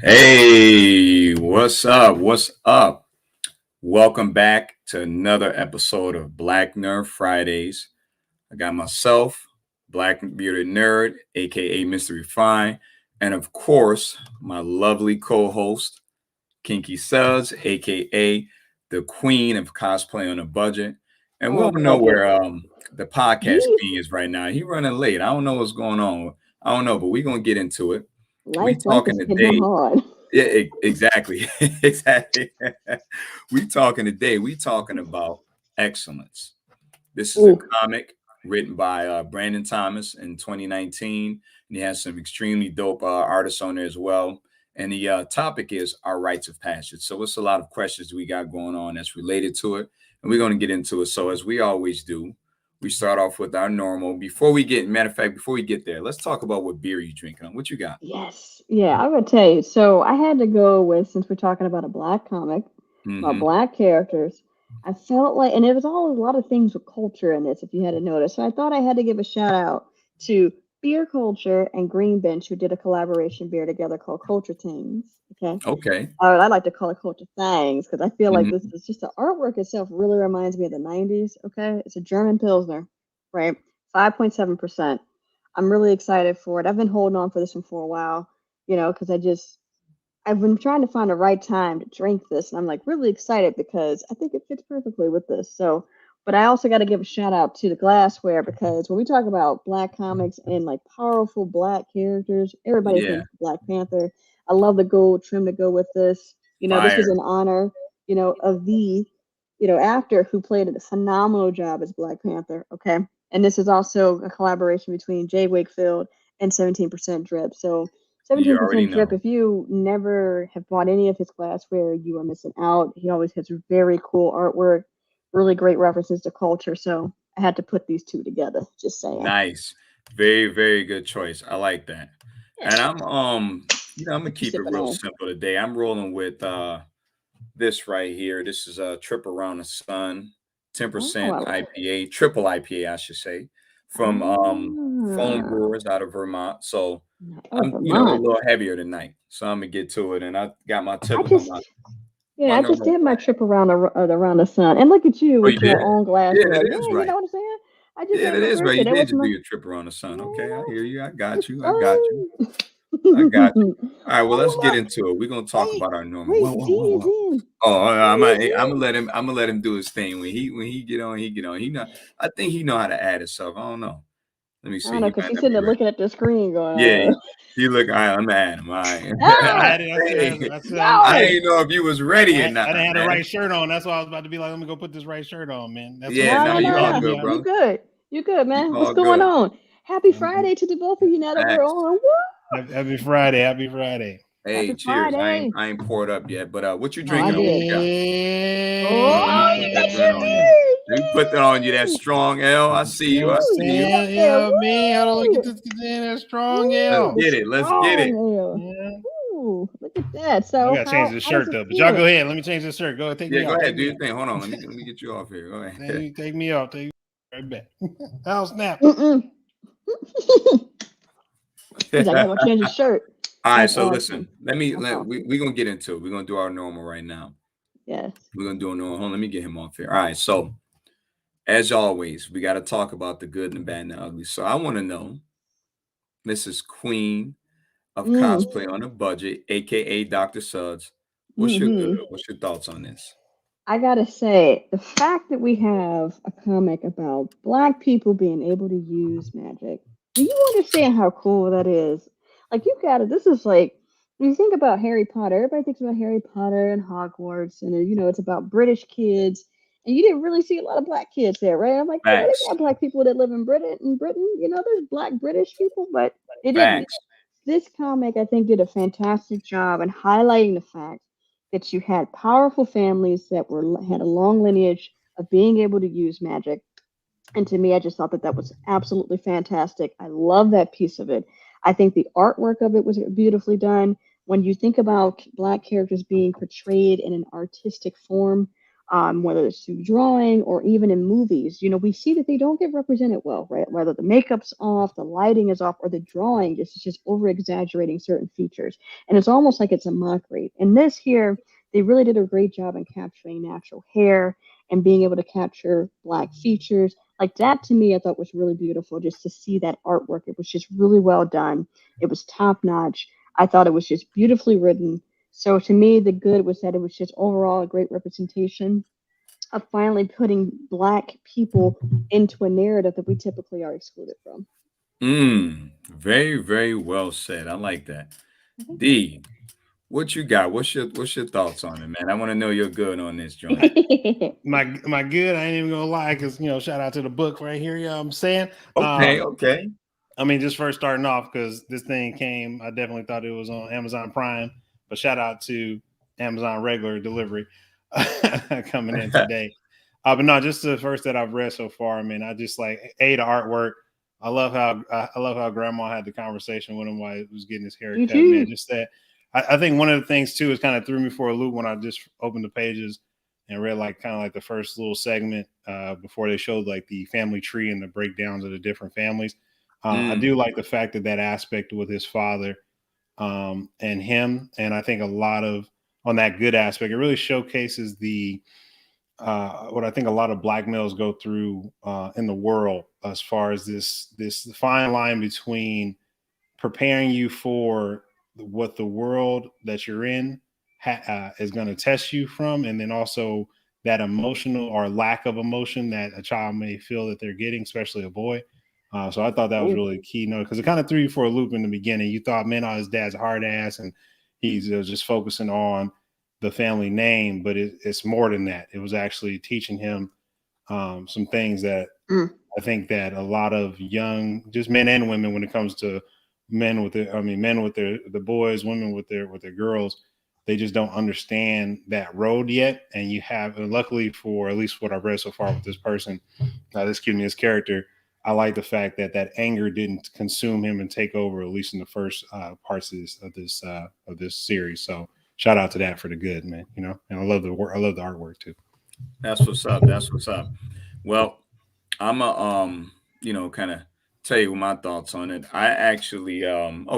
Hey, what's up? What's up? Welcome back to another episode of Black Nerd Fridays. I got myself, Black Bearded Nerd, aka Mr. Refine, and of course, my lovely co-host, Kinky Suds, aka the Queen of Cosplay on a Budget. And we Oh, don't know budget. where the podcast Ye- king is right now. He running late. I don't know what's going on. I don't know, but we're gonna get into it. We life talking is hitting him today. hard. Yeah, exactly. Exactly. We talking today. We talking about excellence. This is a Ooh, comic written by Brandon Thomas in 2019, and he has some extremely dope artists on there as well. And the topic is our rites of passage. So it's a lot of questions we got going on that's related to it, and we're going to get into it. So as we always do, we start off with our normal. Matter of fact, before we get there, let's talk about what beer you drinking. What you got? yes. Yeah, I'm gonna tell you. So I had to go with, since we're talking about a black comic, about Mm-hmm. black characters. I felt like, and it was all a lot of things with culture in this, if you hadn't noticed. So I thought I had to give a shout out to Beer Culture and Green Bench, who did a collaboration beer together called Culture Teams. Okay. Okay. I like to call it Culture Things because I feel like this Mm-hmm. is just the artwork itself really reminds me of the 90s. Okay. It's a German Pilsner, right? 5.7%. I'm really excited for it. I've been holding on for this one for a while, because I've been trying to find the right time to drink this. And I'm like really excited because I think it fits perfectly with this. So, but I also got to give a shout out to the glassware because when we talk about black comics and like powerful black characters, everybody Yeah. thinks Black Panther. I love the gold trim to go with this. This was Fire. in honor, of the actor who played a phenomenal job as Black Panther. Okay. And this is also a collaboration between Jay Wakefield and 17% Drip. So You already 17% Drip, know. if you never have bought any of his glassware, you are missing out. He always has very cool artwork, really great references to culture. So I had to put these two together. Just saying. Nice. Very, very good choice. I like that. Yeah. And I'm gonna What you keep it sipping real on? simple today. I'm rolling with this right here. This is a trip around the sun, Oh, 10% IPA, triple IPA, I should say, from Foam ah, Brewers out of Vermont. So oh, I'm, a Vermont. little heavier tonight. So I'm gonna get to it. And I got my I tip of just, yeah, my I just normal did my glass. trip around the sun, and look at you Oh, you with did? your own Yeah, glassware. that Yeah, is you right. know what I'm saying? I just Yeah, had that my is right. birthday. You That did was just do my, your trip around the sun. Okay, I yeah, hear you. I got you. I got you. you know. I got you. Oh, All right, well, let's get look. into it. We're gonna talk Wait, about our normal. Whoa, wait. whoa, D whoa, is whoa. in. Oh, D is I'm in. gonna let him. I'm gonna let him do his thing. When he get on, he get on. He know. I think he know how to add himself. I don't know. Let me I see. don't know, He because might he's not sitting be there ready. looking at the screen Yeah, going, he look. All right, I'm gonna add him. All right. I ah, had it. I said, Hey, I said, I no, ain't know if you was ready or not, I didn't have the man. right shirt on. That's why I was about to be like, let me go put this right shirt on, man. That's what Yeah, was no, no, no, you all no. driving me good, out. You brother. good. You good, You man. What's all going good. on? Happy Mhm. Friday to the both of you now that we're Facts. on. Woo! Happy Friday. Happy Friday. Hey, Happy cheers. Friday. I ain't poured up yet, but what you Oh, I drinking? What did. you got? Hold on, let me Oh, put Yeah. that look joint at on you. Let me put that on you. That me. strong L. I see You know you. what I'm I Woo, see get you. up saying? You there. know me. Hold on, look at Woo! this. That strong Let's L. Woo! get it. Let's get it. Strong ale. Yeah. Woo! Look at that. I So gotta change this how does shirt it though. But y'all go feel? ahead. Let me change this shirt. Go ahead. Take Yeah, me go off. ahead. Take Do me your off. thing. Hold on. Let me get you off here. Go ahead. Take me off. Take me right back. Oh snap. Mm-mm. He's like, I gotta change his shirt. All right. That's So awesome. listen. Let me. That's awesome. We're gonna get into it. We're gonna do our normal right now. Yes. We're gonna do a normal. Hold on, let me get him off here. All right. So as always, we got to talk about the good and the bad and the ugly. So I want to know, Mrs. Queen of Mm. cosplay on a budget, aka Dr. Suds. Hmm. What's your thoughts on this? I gotta say, the fact that we have a comic about black people being able to use magic, do you understand how cool that is? Like, you gotta, this is like, when you think about Harry Potter, everybody thinks about Harry Potter and Hogwarts, and it's about British kids, and you didn't really see a lot of black kids there, right? I'm like, yeah, they Facts. got black people that live in Britain, there's black British people, but they didn't. Facts. This comic, I think, did a fantastic job in highlighting the fact that you had powerful families that had a long lineage of being able to use magic. And to me, I just thought that that was absolutely fantastic. I love that piece of it. I think the artwork of it was beautifully done. When you think about black characters being portrayed in an artistic form, whether it's through drawing or even in movies. You know, we see that they don't get represented well, right? Whether the makeup's off, the lighting is off, or the drawing is just over exaggerating certain features. And it's almost like it's a mockery. And this here, they really did a great job in capturing natural hair and being able to capture Black features. Like that to me, I thought was really beautiful just to see that artwork. It was just really well done. It was top notch. I thought it was just beautifully written. So to me, the good was that it was just overall a great representation of finally putting Black people into a narrative that we typically are excluded from. Very, very well said. I like that. Thank D, what you got? What's your thoughts on it, man? I want to know you're good on this joint. you. My good. I ain't even gonna lie, because shout out to the book right here. You know what I'm saying? Okay, okay. I mean, just first starting off, because this thing came, I definitely thought it was on Amazon Prime, but shout out to Amazon regular delivery coming in today. But no, just the first that I've read so far. I mean, I just like the artwork. I love how Grandma had the conversation with him while he was getting his haircut. Man, just that. I think one of the things too is kind of threw me for a loop when I just opened the pages and read like kind of like the first little segment before they showed like the family tree and the breakdowns of the different families. I do like the fact that aspect with his father and him, and I think a lot of on that good aspect, it really showcases the what I think a lot of Black males go through in the world as far as this fine line between preparing you for what the world that you're in is going to test you from, and then also that emotional or lack of emotion that a child may feel that they're getting, especially a boy. So I thought that was really a key note because it kind of threw you for a loop in the beginning. You thought, man, his dad's a hard ass and he's just focusing on the family name, but it's more than that. It was actually teaching him some things that I think that a lot of young, just men and women, when it comes to men with the boys, women with their girls, they just don't understand that road yet. And you have, and luckily for at least what I've read so far with this person, this character, I like the fact that anger didn't consume him and take over, at least in the first parts of this series. So shout out to that for the good, man. And I love the work. I love the artwork too. That's what's up. That's what's up. Well, I'm a kind of tell you my thoughts on it. I actually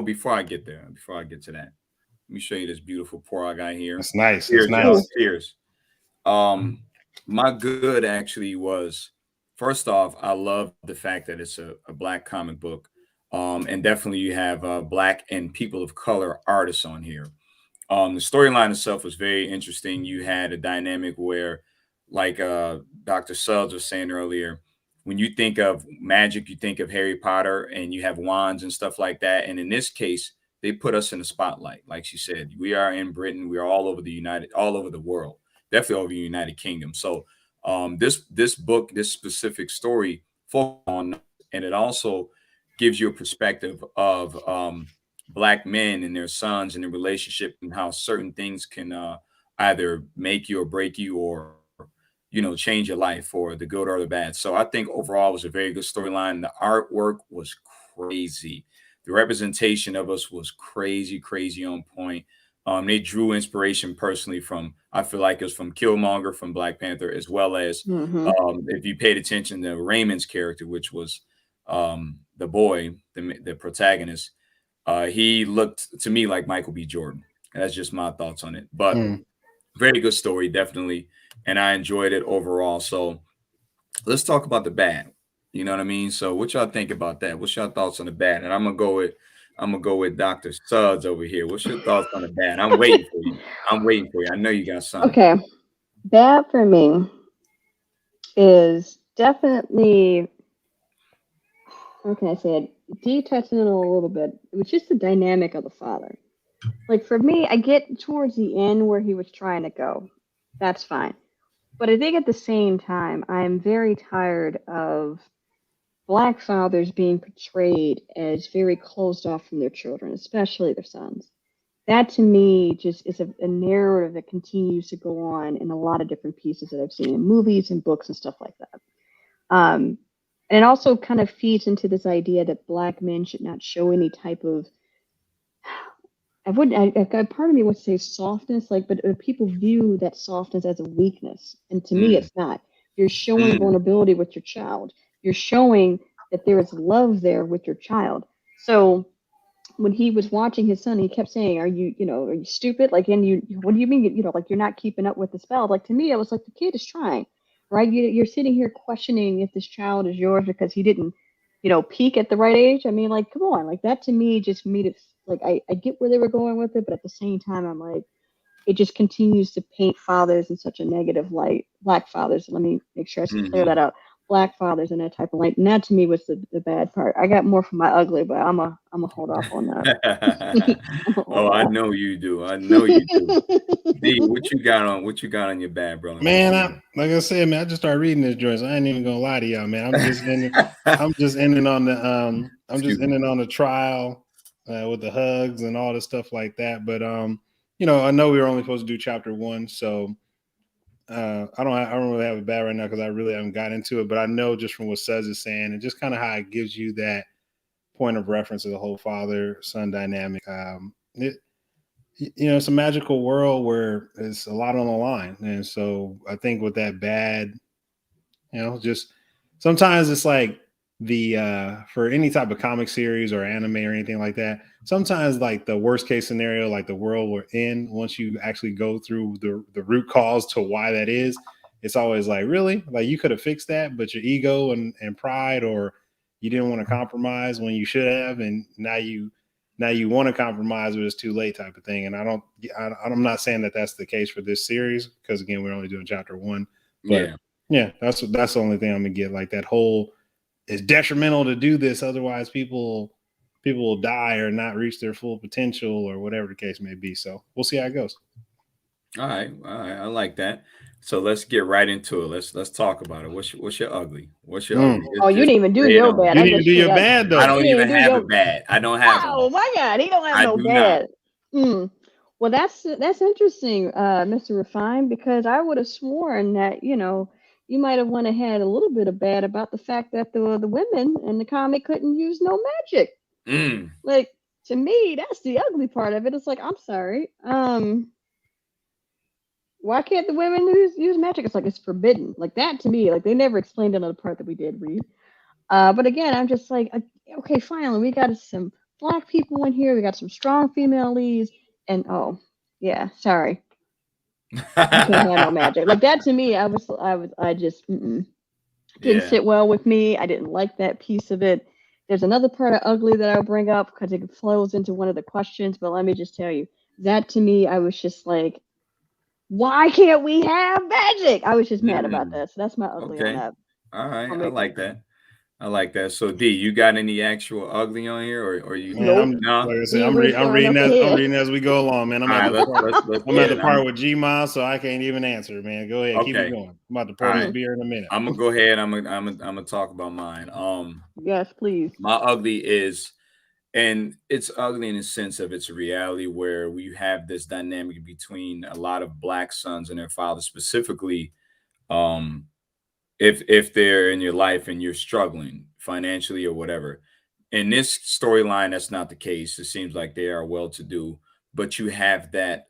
before I get there, before I get to that, let me show you this beautiful pour I got here. That's nice. Cheers, That's y'all. nice. Cheers. My good actually was, first off, I love the fact that it's a Black comic book. And definitely you have Black and people of color artists on here. The storyline itself was very interesting. You had a dynamic where, like Dr. Suggs was saying earlier, when you think of magic, you think of Harry Potter and you have wands and stuff like that. And in this case, they put us in the spotlight. Like she said, we are in Britain. We are all over all over the world, definitely over the United Kingdom. So this book, this specific story, focus on, and it also gives you a perspective of Black men and their sons and their relationship and how certain things can either make you or break you, or change your life for the good or the bad. So I think overall it was a very good storyline. The artwork was crazy. The representation of us was crazy, crazy on point. They drew inspiration personally from, I feel like it was from Killmonger from Black Panther, as well as if you paid attention to Raymond's character, which was the boy, the protagonist. He looked to me like Michael B. Jordan. That's just my thoughts on it. But very good story, definitely. And I enjoyed it overall. So let's talk about the bad. You know what I mean? So what y'all think about that? What's your thoughts on the bad? And I'm gonna go with Dr. Suggs over here. What's your thoughts on the bad? I'm waiting for you. I know you got something. Okay. Bad for me is definitely, how can I say it? Dee touched on it a little bit. It was just the dynamic of the father. Like for me, I get towards the end where he was trying to go. That's fine. But I think at the same time, I'm very tired of Black fathers being portrayed as very closed off from their children, especially their sons. That to me just is a narrative that continues to go on in a lot of different pieces that I've seen in movies and books and stuff like that. And it also kind of feeds into this idea that Black men should not show any type of, I wouldn't. Part of me would say softness, like, but people view that softness as a weakness, and to me, Mm, it's not. You're showing mm, vulnerability with your child. You're showing that there is love there with your child. So when he was watching his son, he kept saying, are you stupid? Like, and what do you mean? Like, you're not keeping up with the spell. Like, to me, I was like, the kid is trying, right? You're sitting here questioning if this child is yours because he didn't, peak at the right age. I mean, like, come on. Like, that to me just made it, like, I get where they were going with it, but at the same time, I'm like, it just continues to paint fathers in such a negative light. Black fathers, let me make sure I clear that out. Black fathers in that type of light. And that to me was the bad part. I got more from my ugly, but I'm a hold off on that. Oh, I know you do. I know you do. D, what you got on? What you got on your bad, brother? Man, like I said, man, I just started reading this, Joyce. I ain't even gonna lie to y'all, man. I'm just ending on the trial with the hugs and all the stuff like that. But I know we were only supposed to do chapter 1, so I don't really have it bad right now because I really haven't got into it. But I know just from what Sez is saying and just kind of how it gives you that point of reference of the whole father-son dynamic. It's a magical world where it's a lot on the line. And so I think with that bad, just sometimes it's like for any type of comic series or anime or anything like that, sometimes like the worst case scenario, like the world we're in, once you actually go through the root cause to why that is, it's always like, really? Like you could have fixed that, but your ego and pride, or you didn't want to compromise when you should have, and now you want to compromise, but it's too late, type of thing. And I'm not saying that that's the case for this series, because again, we're only doing chapter 1. But yeah, that's the only thing I'm gonna get. Like that whole, it's detrimental to do this, otherwise people will die or not reach their full potential or whatever the case may be. So we'll see how it goes. All right, I like that. So let's get right into it. Let's talk about it. What's your ugly? What's your ugly? Oh, you didn't even do your bad. You didn't do your bad though. I don't even have a bad. I don't have. Oh my God, he don't have no bad. Well, that's interesting, Mr. Refine, because I would have sworn that you might have went ahead a little bit of bad about the fact that the women in the comic couldn't use no magic. Like, to me, that's the ugly part of it. It's like, I'm sorry. Why can't the women use magic? It's like it's forbidden. Like that to me, like they never explained another part that we did read. But again, I'm just like, okay, finally, we got some Black people in here. We got some strong female leads, and sorry, you can't have no magic. Like that to me, I just didn't sit well with me. I didn't like that piece of it. There's another part of ugly that I'll bring up because it flows into one of the questions. But let me just tell you, that to me, I was just like, why can't we have magic? I was just mad about that. So that's my ugly on that. All right, I like that. I like that. So D, you got any actual ugly on here, or you? Man, no? Like I said, I'm reading as we go along, man. I'm at the part with Gma, so I can't even answer, man. Go ahead, keep it going. I'm about to pour this beer in a minute. I'm gonna go ahead. I'm gonna talk about mine. Yes, please. My ugly is, and it's ugly in the sense of it's a reality where we have this dynamic between a lot of Black sons and their fathers, specifically. If they're in your life and you're struggling financially or whatever. In this storyline, that's not the case. It seems like they are well to do, but you have that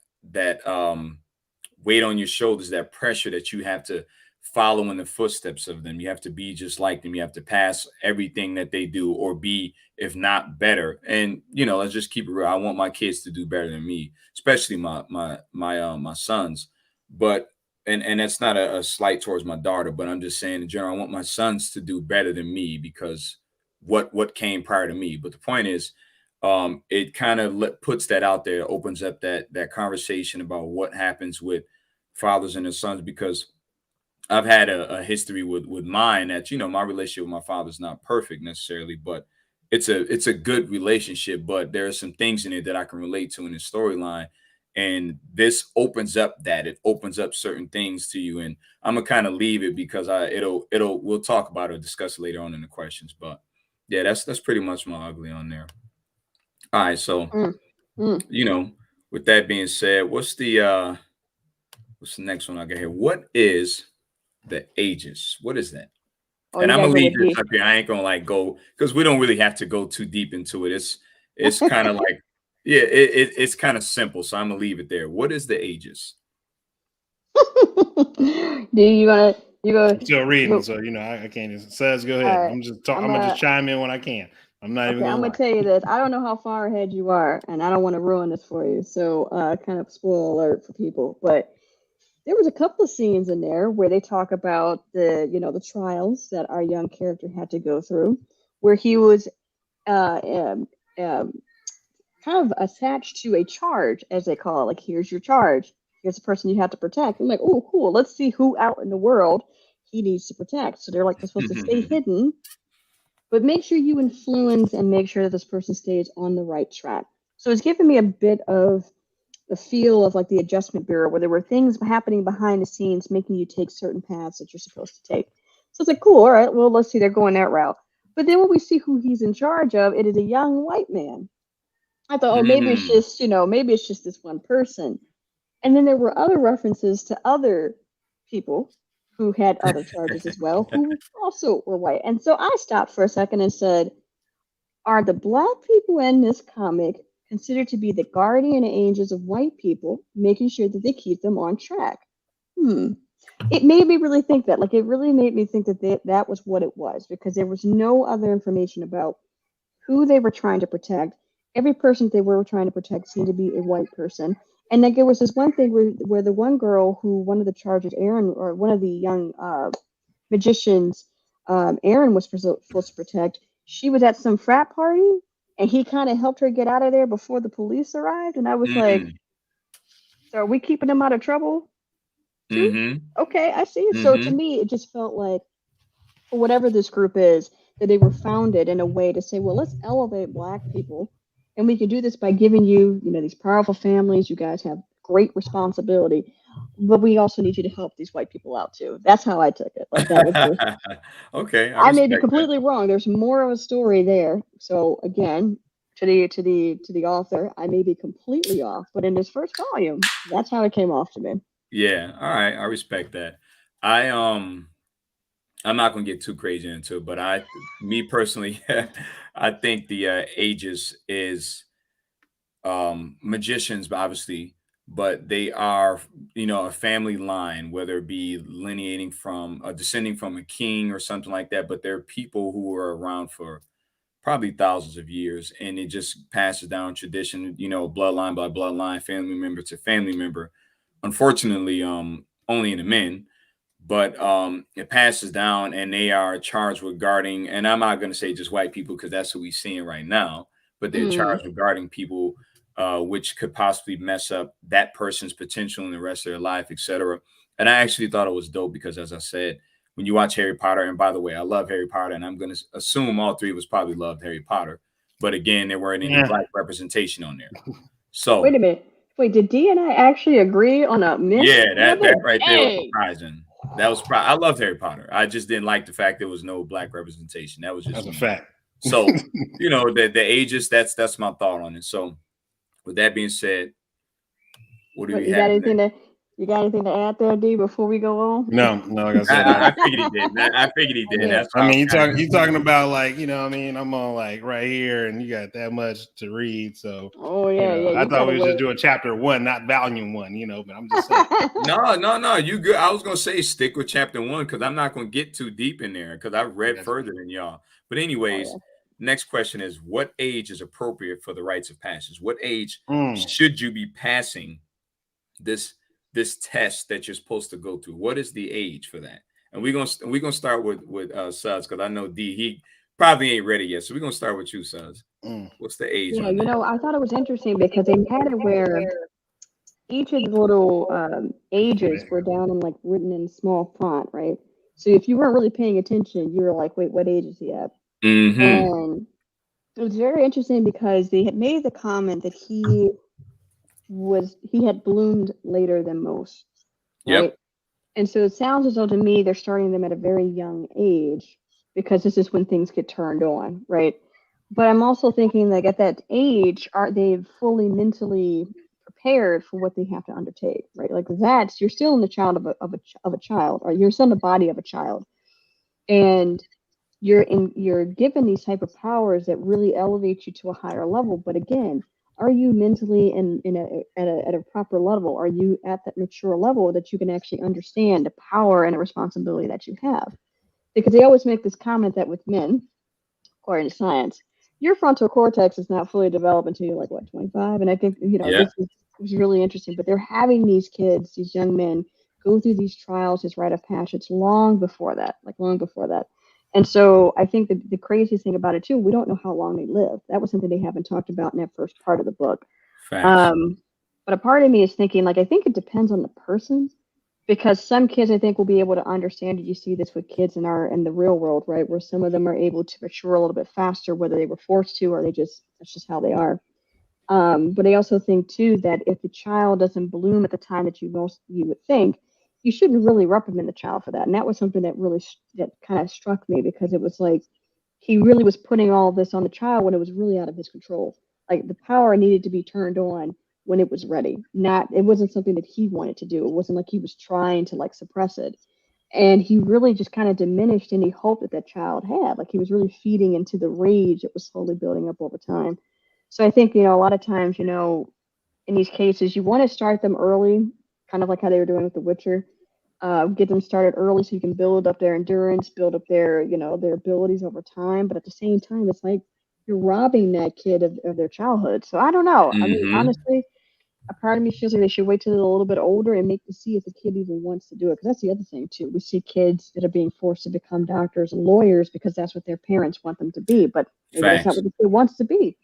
weight on your shoulders, that pressure that you have to follow in the footsteps of them. You have to be just like them. You have to pass everything that they do, or be, if not better. And let's just keep it real. I want my kids to do better than me, especially my sons. But and that's not a slight towards my daughter, but I'm just saying in general, I want my sons to do better than me because what came prior to me. But the point is, it kind of puts that out there, opens up that conversation about what happens with fathers and their sons, because I've had a history with mine that, my relationship with my father is not perfect necessarily, but it's a good relationship. But there are some things in it that I can relate to in the storyline. And this opens up certain things to you. And I'm gonna kind of leave it because we'll talk about it or discuss it later on in the questions. But yeah, that's pretty much my ugly on there. All right. So, with that being said, what's the next one I got here? What is the Aegis? What is that? And I'm gonna leave this up here. I ain't gonna go because we don't really have to go too deep into it. It's kind of like Yeah, it's kind of simple, so I'm gonna leave it there. What is the Aegis? Do you wanna you go I'm still you reading, go so I can't. Just says go all ahead. right. I'm just talk, I'm I'm gonna just chime in when I can. I'm not even okay, I'm gonna gonna lie. tell you this. I don't know how far ahead you are, and I don't want to ruin this for you. So kind of spoiler alert for people. But there was a couple of scenes in there where they talk about the trials that our young character had to go through, where he was uh, um, um, kind of attached to a charge, as they call it. Like, here's your charge. Here's the person you have to protect. I'm like, oh, cool. Let's see who out in the world he needs to protect. So they're supposed to stay hidden, but make sure you influence and make sure that this person stays on the right track. So it's given me a bit of the feel of like the Adjustment Bureau, where there were things happening behind the scenes making you take certain paths that you're supposed to take. So it's like, cool, all right, well, let's see, they're going that route. But then when we see who he's in charge of, it is a young white man. I thought, oh, maybe it's Mm. just, maybe it's just this one person. And then there were other references to other people who had other charges as well, who also were white. And so I stopped for a second and said, are the black people in this comic considered to be the guardian angels of white people, making sure that they keep them on track? It made me really think that. Like, it really made me think that that was what it was, because there was no other information about who they were trying to protect. Every person they were trying to protect seemed to be a white person. And like there was this one thing where the one girl who one of the charges, Aaron, or one of the young magicians, Aaron was supposed to protect. She was at some frat party, and he kind of helped her get out of there before the police arrived. And I was like, Mm. "So are we keeping them out of trouble too?" Mm-hmm. Okay, I see. So to Mm-hmm. me, it just felt like, for whatever this group is, that they were founded in a way to say, well, let's elevate black people. And we can do this by giving you, these powerful families. You guys have great responsibility. But we also need you to help these white people out too. That's how I took it. Like, that was the, Okay, I I may be respect that. completely wrong. There's more of a story there. So again, to the author, I may be completely off. But in this first volume, that's how it came off to me. Yeah, all right, I respect that. I I'm not gonna get too crazy into it, but me personally, I think the Aegis is magicians, obviously, but they are, a family line, whether it be lineating from descending from a king or something like that. But they're people who are around for probably thousands of years, and it just passes down tradition, bloodline by bloodline, family member to family member. Unfortunately, only in the men, but it passes down, and they are charged with guarding. And I'm not going to say just white people because that's what we're seeing right now, but they're Mm. charged with guarding people, which could possibly mess up that person's potential in the rest of their life, etc. And I actually thought it was dope because, as I said, when you watch Harry Potter, and by the way, I love Harry Potter, and I'm going to assume all three of us probably loved Harry Potter, but again, there weren't any Yeah, black representation on there. So Wait a minute. Wait, did D and I actually agree on a myth yeah, that together? right there was Dang. surprising. I loved Harry Potter. I just didn't like the fact there was no black representation. That was just that's a me. fact. So, the ages, that's my thought on it. So with that being said, what do What, we have next? you got anything to add there, D, before we go on? No, like I I, said, I I figured he did. I figured he did. Yeah. That's I why I mean, was kind of you talking about like, I mean, I'm on like right here, and you got that much to read. So, Oh yeah, yeah. I You thought gotta we was just wait. doing chapter 1, not volume 1. But I'm just saying. no, you good. I was gonna say stick with chapter 1 because I'm not gonna get too deep in there because I've I read got you. further than y'all. But Oh anyways, yeah. next question is what age is appropriate for the rites of passage? What age Mm. should you be passing this test that you're supposed to go through? What is the age for that? And we're gonna start with Suds because I know D he probably ain't ready yet. So we're gonna start with you, Suds. Mm. What's the age Yeah, on that? I thought it was interesting because they had it where each of the little ages were down and like written in small font, right? So if you weren't really paying attention, you were like, wait, what age is he at? Mm-hmm. And it was very interesting because they had made the comment that he had bloomed later than most, right? Yep. And so it sounds as though to me they're starting them at a very young age because this is when things get turned on, right? But I'm also thinking like at that age, are they fully mentally prepared for what they have to undertake, right? Like that's you're still in the child of a child, or you're still in the body of a child, and you're given these type of powers that really elevate you to a higher level. But again, are you mentally at a proper level? Are you at that mature level that you can actually understand the power and the responsibility that you have? Because they always make this comment that with men, according to science, your frontal cortex is not fully developed until you're like what, 25. And I think Yeah. this is really interesting. But they're having these kids, these young men, go through these trials, this rite of passage, long before that, like long before that. And so I think the craziest thing about it too, we don't know how long they live. That was something they haven't talked about in that first part of the book. Facts. But a part of me is thinking, like, I think it depends on the person, because some kids I think will be able to understand it. You see this with kids in the real world, right? Where some of them are able to mature a little bit faster, whether they were forced to or that's just how they are. But I also think too that if the child doesn't bloom at the time that you would think, you shouldn't really reprimand the child for that. And that was something that really that kind of struck me, because it was like he really was putting all this on the child when it was really out of his control. Like the power needed to be turned on when it was ready. It wasn't something that he wanted to do. It wasn't like he was trying to like suppress it. And he really just kind of diminished any hope that child had. Like he was really feeding into the rage that was slowly building up over time. So I think, a lot of times, in these cases, you want to start them early, kind of like how they were doing with The Witcher. Get them started early so you can build up their endurance, build up their, their abilities over time. But at the same time, it's like you're robbing that kid of their childhood. So I don't know. I mean, honestly, a part of me feels like they should wait till they're a little bit older and make to see if the kid even wants to do it. Because that's the other thing too. We see kids that are being forced to become doctors and lawyers because that's what their parents want them to be. But maybe that's not Facts. what the kid wants to be.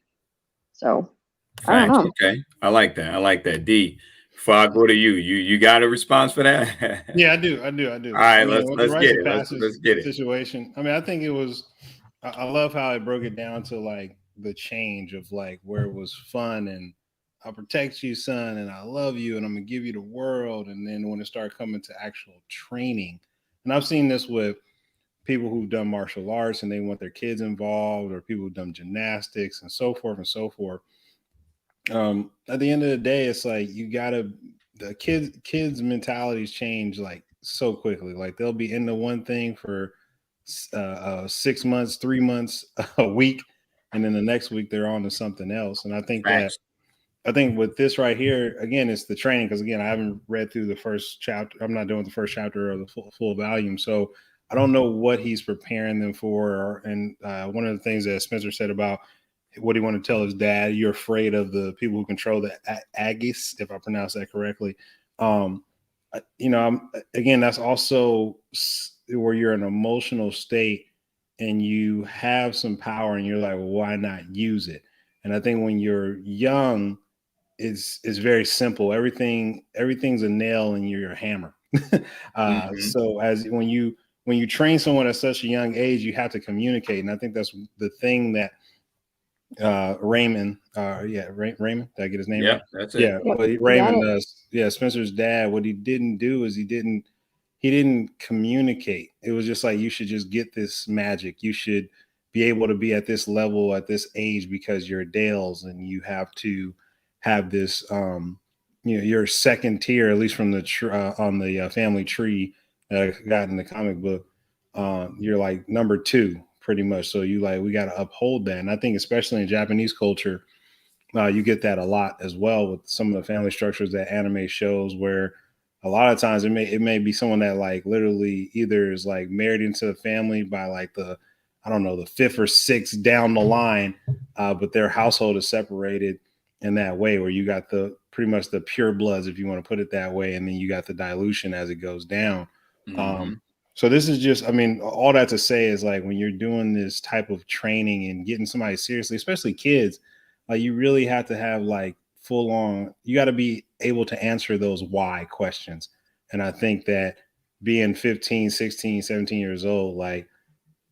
So I don't Facts. know. Okay. I like that. I like that. D. Before I go to you, you got a response for that? Yeah, I do. All right, I mean, with the let's rites get of it. passage Let's get it. situation, I mean, I think it was. I love how it broke it down to like the change of like where it was fun and I'll protect you, son, and I love you, and I'm gonna give you the world. And then when it started coming to actual training, and I've seen this with people who've done martial arts and they want their kids involved, or people who've done gymnastics and so forth and so forth. At the end of the day, it's like the kids mentalities change like so quickly. Like they'll be into one thing for 6 months, 3 months, a week, and then the next week they're on to something else. And Facts. I think with this right here, again, it's the training, because again, I haven't read through the first chapter. I'm not doing the first chapter of the full volume, so I don't know what he's preparing them for. And one of the things that Spencer said about what he wanted to tell his dad, you're afraid of the people who control the Aegis, if I pronounce that correctly. Again, that's also where you're in an emotional state and you have some power and you're like, well, why not use it? And I think when you're young, it's very simple. Everything's a nail and you're a hammer. So as when you train someone at such a young age, you have to communicate. And I think that's the thing that Raymond, Raymond, did I get his name right? That's Yeah, it. Yep, well, you got Raymond it. does. Yeah, Spencer's dad. What he didn't do is he didn't communicate. It was just like, you should just get this magic. You should be able to be at this level at this age because you're Dales, and you have to have this. You're second tier, at least from the on the family tree that I got in the comic book. You're like number two, pretty much. So we got to uphold that. And I think especially in Japanese culture, you get that a lot as well with some of the family structures that anime shows, where a lot of times it may be someone that like literally either is like married into the family by like I don't know, the fifth or sixth down the line, but their household is separated in that way, where you got pretty much the pure bloods, if you want to put it that way, and then you got the dilution as it goes down. So this is just, I mean, all that to say is like when you're doing this type of training and getting somebody seriously, especially kids, like you really have to have like full on, you got to be able to answer those why questions. And I think that being 15, 16, 17 years old, like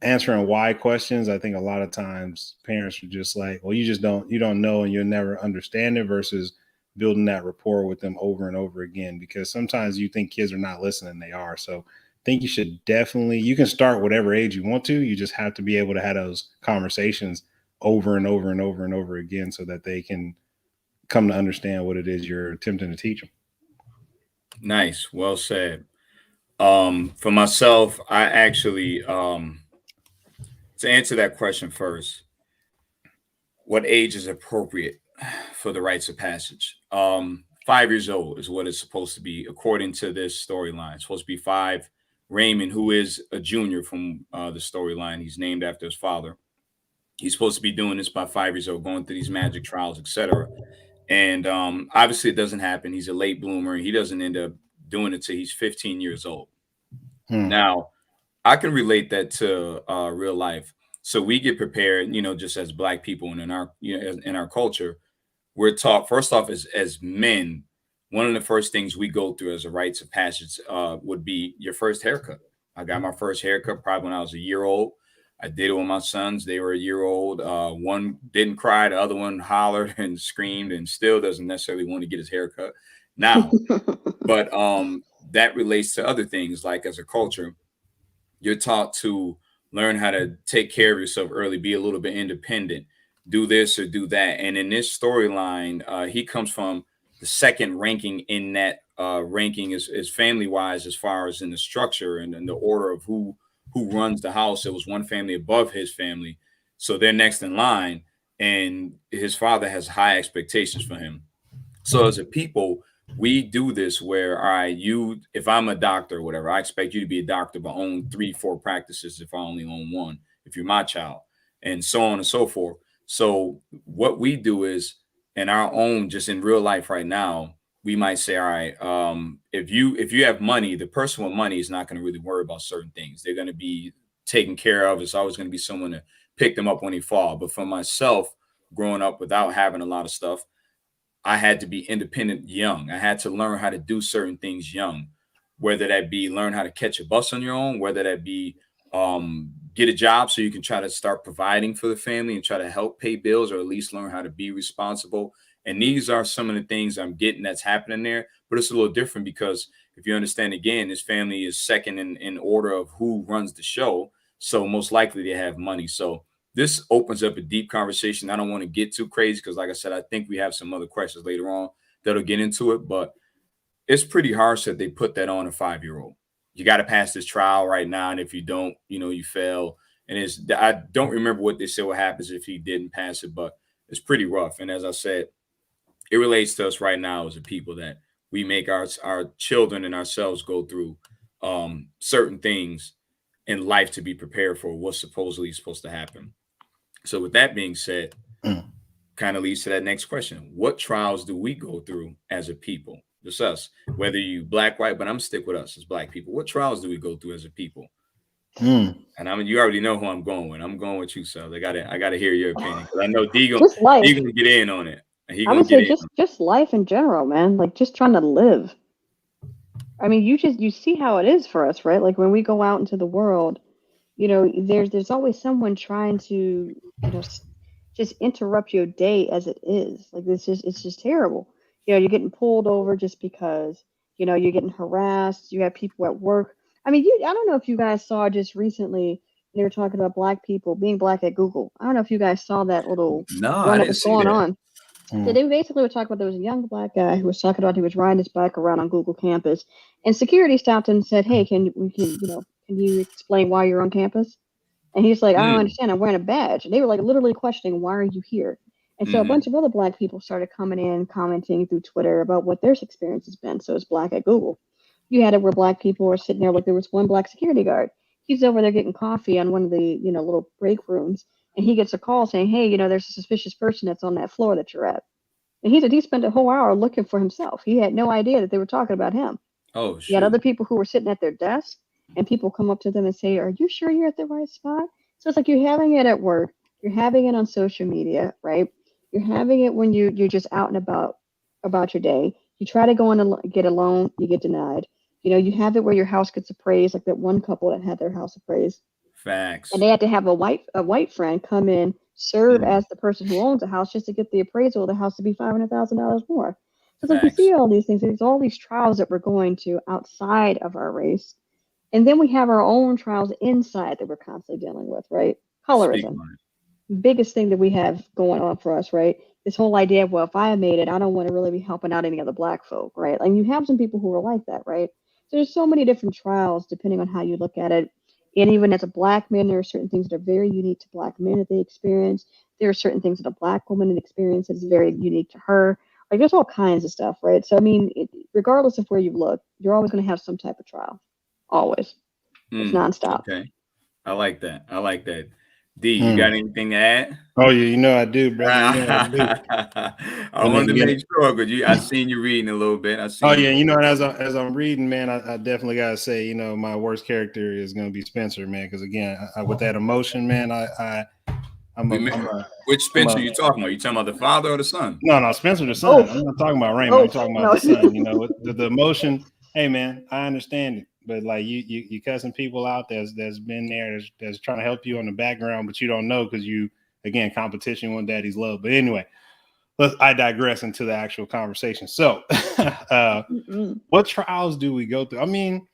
answering why questions, I think a lot of times parents are just like, well, you don't know and you'll never understand it, versus building that rapport with them over and over again, because sometimes you think kids are not listening, they are. So I think you can start whatever age you want to, you just have to be able to have those conversations over and over and over and over again so that they can come to understand what it is you're attempting to teach them. Nice. Well said. For myself, I actually to answer that question first, what age is appropriate for the rites of passage. 5 years old is what it's supposed to be, according to this storyline. It's supposed to be 5. Raymond, who is a junior from the storyline, he's named after his father. He's supposed to be doing this by 5 years old, going through these magic trials, etc. And obviously, it doesn't happen. He's a late bloomer. He doesn't end up doing it till he's 15 years old. Now, I can relate that to real life. So we get prepared, just as Black people and in our, in our culture, we're taught, first off, as men, one of the first things we go through as a rites of passage would be your first haircut. I got my first haircut probably when I was a year old. I did it with my sons. They were a year old. One didn't cry. The other one hollered and screamed and still doesn't necessarily want to get his haircut now. But that relates to other things, like as a culture, you're taught to learn how to take care of yourself early, be a little bit independent, do this or do that. And in this storyline, he comes from the second ranking in that ranking is family wise, as far as in the structure and in the order of who runs the house. It was one family above his family. So they're next in line. And his father has high expectations for him. So as a people, we do this where, all right, if I'm a doctor or whatever, I expect you to be a doctor, but own 3-4 practices if I only own one, if you're my child, and so on and so forth. So what we do is, in our own, just in real life right now, we might say, all right, if you have money, the person with money is not going to really worry about certain things. They're going to be taken care of. It's always going to be someone to pick them up when they fall. But for myself, growing up without having a lot of stuff, I had to be independent young. I had to learn how to do certain things young, whether that be learn how to catch a bus on your own, whether that be get a job so you can try to start providing for the family and try to help pay bills, or at least learn how to be responsible. And these are some of the things I'm getting that's happening there. But it's a little different because if you understand, again, this family is second in order of who runs the show. So most likely they have money. So this opens up a deep conversation. I don't want to get too crazy because, like I said, I think we have some other questions later on that'll get into it. But it's pretty harsh that they put that on a 5-year-old. You got to pass this trial right now. And if you don't, you fail. And I don't remember what they said what happens if he didn't pass it, but it's pretty rough. And as I said, it relates to us right now as a people that we make our children and ourselves go through certain things in life to be prepared for what's supposedly supposed to happen. So with that being said, kind of leads to that next question. What trials do we go through as a people? Just us, whether you Black, white, but I'm stick with us as Black people. What trials do we go through as a people? And you already know who I'm going with. I'm going with you, so I gotta hear your opinion. I know D gonna get in on it. I would say just life in general, man. Like just trying to live. I mean, you see how it is for us, right? Like when we go out into the world, there's always someone trying to, just interrupt your day as it is. Like it's just terrible. You're getting pulled over just because, you're getting harassed. You have people at work. I mean, I don't know if you guys saw just recently, they were talking about Black people being Black at Google. I don't know if you guys saw that little run that was going on. So they basically were talking about, there was a young Black guy who was talking about he was riding his bike around on Google campus, and security stopped him and said, "Hey, can you explain why you're on campus?" And he's like, "I don't understand. I'm wearing a badge." And they were like literally questioning, "Why are you here?" And so a bunch of other Black people started coming in, commenting through Twitter about what their experience has been. So it's Black at Google. You had it where Black people were sitting there, like there was one Black security guard. He's over there getting coffee on one of the little break rooms, and he gets a call saying, "Hey, there's a suspicious person that's on that floor that you're at." And he spent a whole hour looking for himself. He had no idea that they were talking about him. Oh, shit. He had other people who were sitting at their desk, and people come up to them and say, "Are you sure you're at the right spot?" So it's like you're having it at work. You're having it on social media, right? You're having it when you're just out and about your day. You try to go in and get a loan, you get denied. You have it where your house gets appraised, like that one couple that had their house appraised. Facts. And they had to have a white friend come in, serve as the person who owns the house, just to get the appraisal of the house to be $500,000 more. So it's like you see all these things. There's all these trials that we're going to outside of our race. And then we have our own trials inside that we're constantly dealing with, right? Colorism. Biggest thing that we have going on for us, right? This whole idea of, well, if I made it, I don't want to really be helping out any other Black folk, right? Like you have some people who are like that, right? So there's so many different trials depending on how you look at it. And even as a Black man, there are certain things that are very unique to Black men that they experience. There are certain things that a Black woman experiences that's very unique to her. Like there's all kinds of stuff, right? So I mean, regardless of where you look, you're always going to have some type of trial. Always. It's nonstop. Okay. I like that. I like that. D, you got Mm. anything to add? Oh yeah, you know I do, brother. You know I do. I wanted to make sure because I seen you reading a little bit. Oh yeah, you know, and as I'm reading, man, I definitely gotta say, you know, my worst character is gonna be Spencer, man, because again, with that emotion, man, Which Spencer you talking about? You talking about the father or the son? No, Spencer the son. I'm not talking about Raymond. I'm talking about the son. You know, the emotion. Hey man, I understand it, but like you cussing people out that's been there that's trying to help you on the background, but you don't know because you again competition with daddy's love. But anyway, I digress into the actual conversation. So, what trials do we go through? I mean,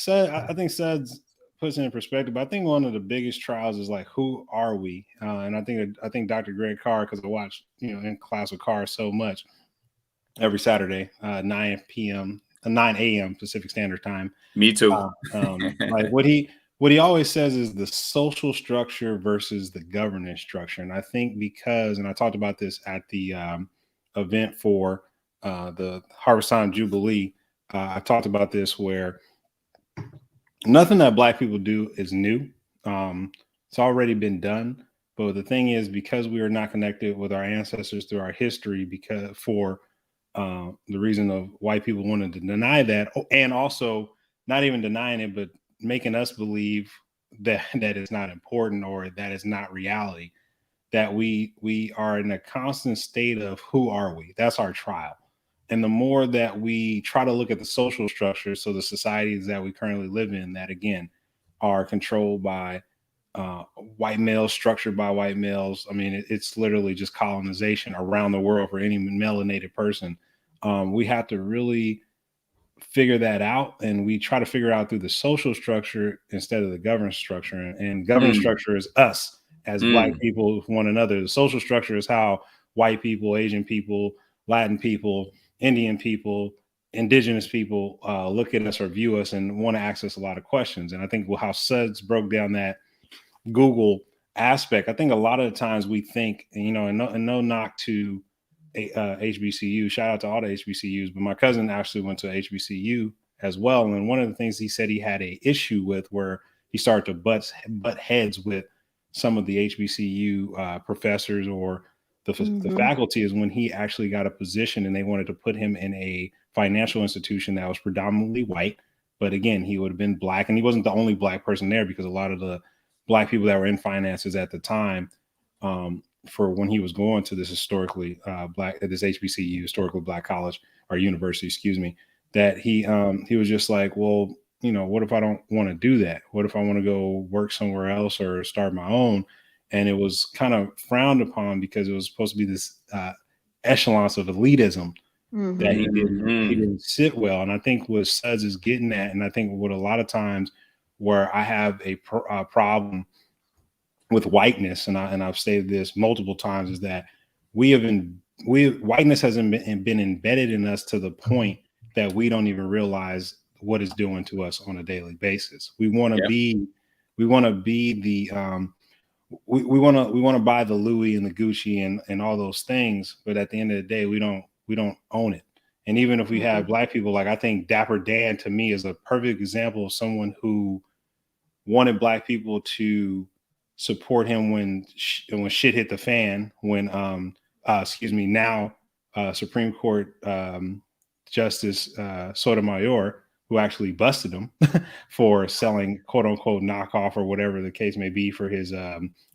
I think Suds puts it in perspective. But I think one of the biggest trials is like, who are we? And I think Dr. Greg Carr, because I watch, you know, in class with Carr so much every Saturday, 9 a.m. Pacific Standard Time. Me too. Like what he always says is the social structure versus the governance structure. And I think and I talked about this at the event for the Harvest Time Jubilee. I talked about this where nothing that Black people do is new. It's already been done. But the thing is, because we are not connected with our ancestors through our history, because for the reason of white people wanted to deny that, and also not even denying it, but making us believe that it's not important or that it's not reality, that we are in a constant state of who are we? That's our trial. And the more that we try to look at the social structure, so the societies that we currently live in, that again are controlled by white males, structured by white males. I mean, it's literally just colonization around the world for any melanated person. We have to really figure that out, and we try to figure out through the social structure instead of the governance structure. And governance structure is us as Black people with one another. The social structure is how white people, Asian people, Latin people, Indian people, indigenous people look at us or view us and want to ask us a lot of questions. And I think how Suds broke down that Google aspect, I think a lot of the times we think, you know, and no knock to HBCU, shout out to all the HBCUs, but my cousin actually went to HBCU as well. And one of the things he said he had a issue with where he started to butt heads with some of the HBCU professors or the faculty is when he actually got a position and they wanted to put him in a financial institution that was predominantly white. But again, he would have been Black, and he wasn't the only Black person there because a lot of the Black people that were in finances at the time, for when he was going to this historically this HBCU, historically Black college or university, excuse me, that he was just like, well, you know, what if I don't want to do that? What if I want to go work somewhere else or start my own? And it was kind of frowned upon because it was supposed to be this echelons of elitism that he didn't sit well. And I think what Suds is getting at, and I think what a lot of times where I have a problem with whiteness, and I've stated this multiple times, is that whiteness hasn't been embedded in us to the point that we don't even realize what it's doing to us on a daily basis. We want to be the we want to buy the Louis and the Gucci and all those things, but at the end of the day, we don't own it. And even if we have Black people, like I think Dapper Dan to me is a perfect example of someone who wanted Black people to support him when shit hit the fan. When now Supreme Court Justice Sotomayor, who actually busted him for selling quote unquote knockoff or whatever the case may be for his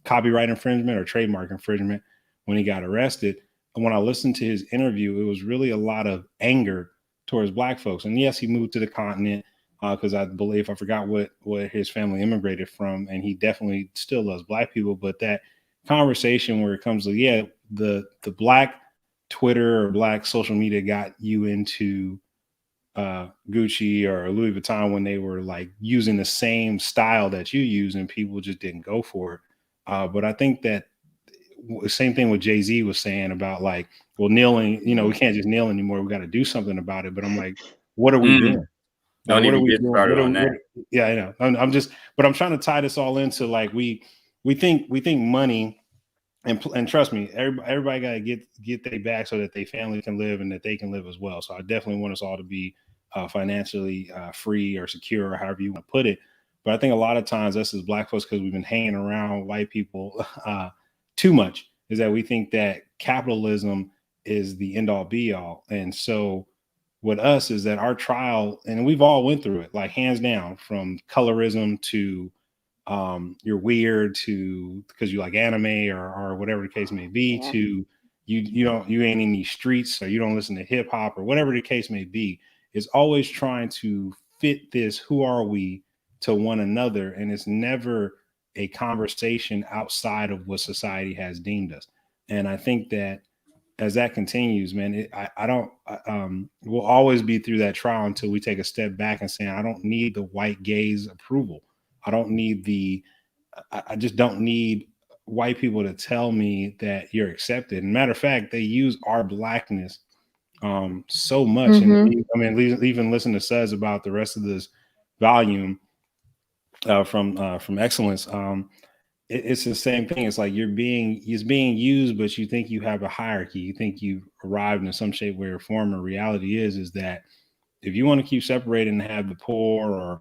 copyright infringement or trademark infringement when he got arrested. And when I listened to his interview, it was really a lot of anger towards Black folks. And yes, he moved to the continent because I believe, I forgot what his family immigrated from, and he definitely still loves Black people. But that conversation where it comes to, the Black Twitter or Black social media got you into Gucci or Louis Vuitton when they were like using the same style that you use, and people just didn't go for it. But I think that the same thing what Jay-Z was saying about like, well, kneeling, we can't just kneel anymore. We got to do something about it. But I'm like, what are we doing? Don't even get started on that. Yeah, I know. I'm just, but I'm trying to tie this all into like we think money, and trust me, everybody got to get their back so that their family can live and that they can live as well. So I definitely want us all to be financially free or secure, or however you want to put it. But I think a lot of times us as Black folks, because we've been hanging around white people too much, is that we think that capitalism is the end all be all. And so with us is that our trial, and we've all went through it, like hands down, from colorism to you're weird to because you like anime or whatever the case may be, to you ain't in these streets, or you don't listen to hip hop, or whatever the case may be, is always trying to fit this who are we to one another. And it's never a conversation outside of what society has deemed us. And I think that as that continues, man, we'll always be through that trial until we take a step back and say, I don't need the white gaze approval. I don't need I just don't need white people to tell me that you're accepted. And matter of fact, they use our Blackness so much. Mm-hmm. And I mean, even listen to Says about the rest of this volume from Excellence. It's the same thing. It's like he's being used, but you think you have a hierarchy. You think you've arrived in some shape, way, or form. Or reality is that if you want to keep separating and have the poor or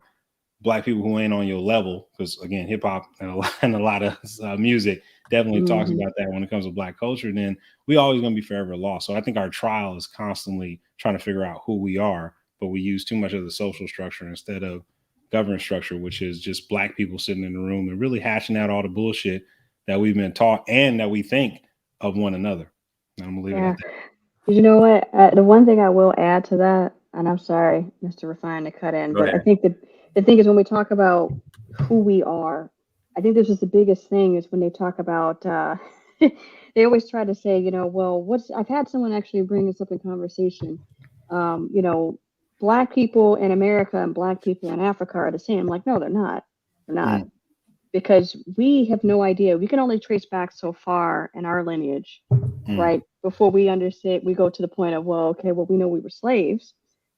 Black people who ain't on your level, because again, hip hop and a lot of music definitely talks about that when it comes to Black culture, then we always going to be forever lost. So I think our trial is constantly trying to figure out who we are, but we use too much of the social structure instead of governance structure, which is just Black people sitting in the room and really hashing out all the bullshit that we've been taught and that we think of one another. And I'm gonna leave it at that. You know what? The one thing I will add to that, and I'm sorry, Mr. Refine, to cut in, but I think that the thing is when we talk about who we are, I think this is the biggest thing is when they talk about, they always try to say, you know, well, I've had someone actually bring this up in conversation, you know, Black people in America and Black people in Africa are the same. I'm like, no, they're not. They're not. Because we have no idea. We can only trace back so far in our lineage, right? Before we understand, we go to the point of, well, okay, well, we know we were slaves,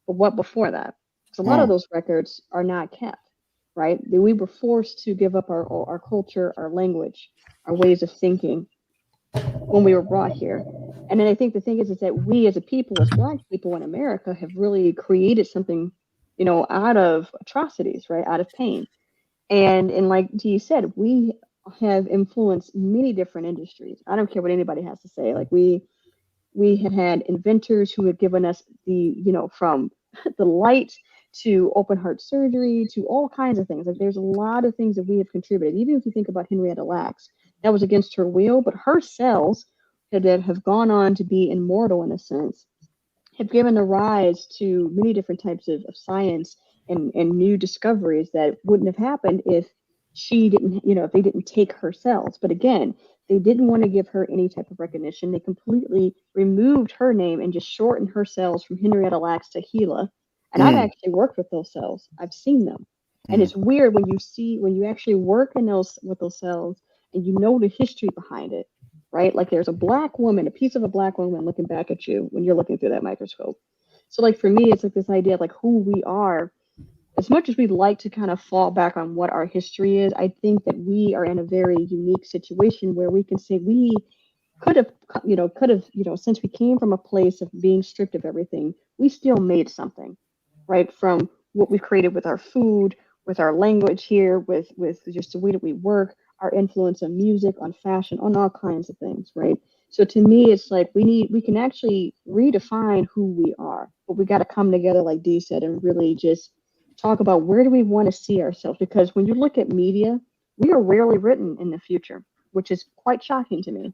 but what before that? So a lot of those records are not kept, right? We were forced to give up our culture, our language, our ways of thinking when we were brought here. And then I think the thing is that we as a people, as Black people in America, have really created something, you know, out of atrocities, right? Out of pain. And like Dee said, we have influenced many different industries. I don't care what anybody has to say. Like we had inventors who had given us from the light to open heart surgery to all kinds of things. Like there's a lot of things that we have contributed. Even if you think about Henrietta Lacks, that was against her will, but her cells that have gone on to be immortal in a sense have given a rise to many different types of science and new discoveries that wouldn't have happened if she didn't, if they didn't take her cells. But again, they didn't want to give her any type of recognition. You completely removed her name and just shortened her cells from Henrietta Lacks to Gila. And I've actually worked with those cells. I've seen them. And it's weird when you actually work with those cells and you know the history behind it, right? Like there's a a piece of a Black woman looking back at you when you're looking through that microscope. So like for me, it's like this idea of like who we are. As much as we'd like to kind of fall back on what our history is, I think that we are in a very unique situation where we can say we could have, since we came from a place of being stripped of everything, we still made something, right? From what we've created with our food, with our language here, with just the way that we work, our influence on music, on fashion, on all kinds of things, right? So to me, it's like we can actually redefine who we are, but we got to come together, like Dee said, and really just talk about where do we want to see ourselves? Because when you look at media, we are rarely written in the future, which is quite shocking to me.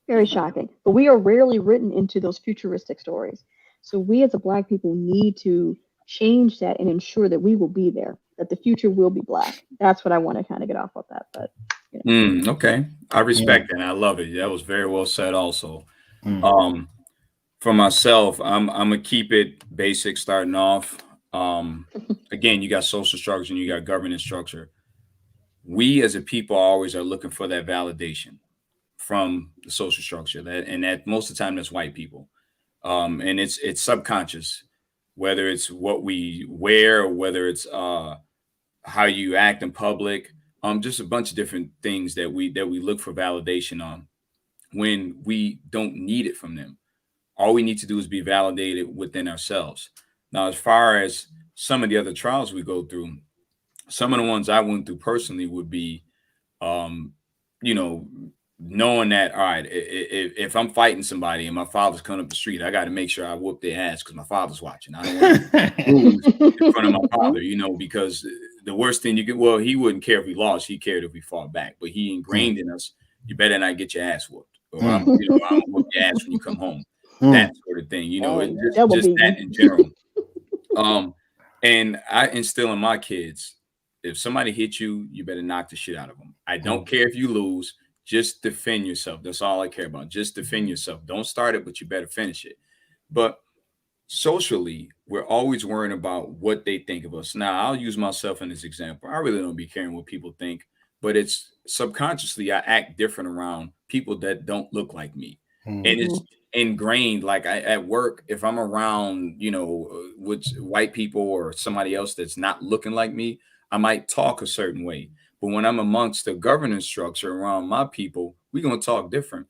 Very shocking. But we are rarely written into those futuristic stories. So we as a Black people need to change that and ensure that we will be there, that the future will be Black. That's what I want to kind of get off of that. But okay. I respect that. I love it. That was very well said also. For myself, I'm gonna keep it basic starting off. Again, you got social structure and you got governance structure. We as a people always are looking for that validation from the social structure, that most of the time that's white people. And it's subconscious. whether it's what we wear, or whether it's how you act in public, just a bunch of different things that we look for validation on when we don't need it from them. All we need to do is be validated within ourselves. Now, as far as some of the other trials we go through, some of the ones I went through personally would be, you know, knowing that, all right, if I'm fighting somebody and my father's coming up the street, I got to make sure I whoop their ass because my father's watching. I don't want to lose in front of my father, because the worst thing you could, well, he wouldn't care if we lost. He cared if we fought back, but he ingrained in us, you better not get your ass whooped. Or I'm gonna whoop your ass when you come home. That sort of thing, just that in general. And I instill in my kids, if somebody hits you, you better knock the shit out of them. I don't care if you lose, just defend yourself. That's all I care about. Just defend yourself. Don't start it, but you better finish it. But socially, we're always worrying about what they think of us. Now, I'll use myself in this example. I really don't be caring what people think, but it's subconsciously I act different around people that don't look like me. And it's ingrained. Like at work, if I'm around, with white people or somebody else that's not looking like me, I might talk a certain way. But when I'm amongst the governance structure around my people, we're going to talk different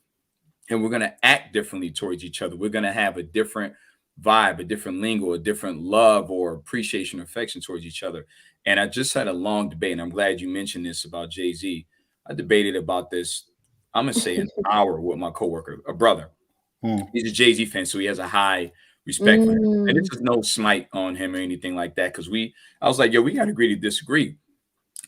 and we're going to act differently towards each other. We're going to have a different vibe, a different lingo, a different love or appreciation, or affection towards each other. And I just had a long debate, and I'm glad you mentioned this about Jay-Z. I debated about this, I'm going to say an hour with my coworker, a brother. He's a Jay-Z fan, so he has a high respect for him. And this is no slight on him or anything like that, because I was like, yo, we got to agree to disagree.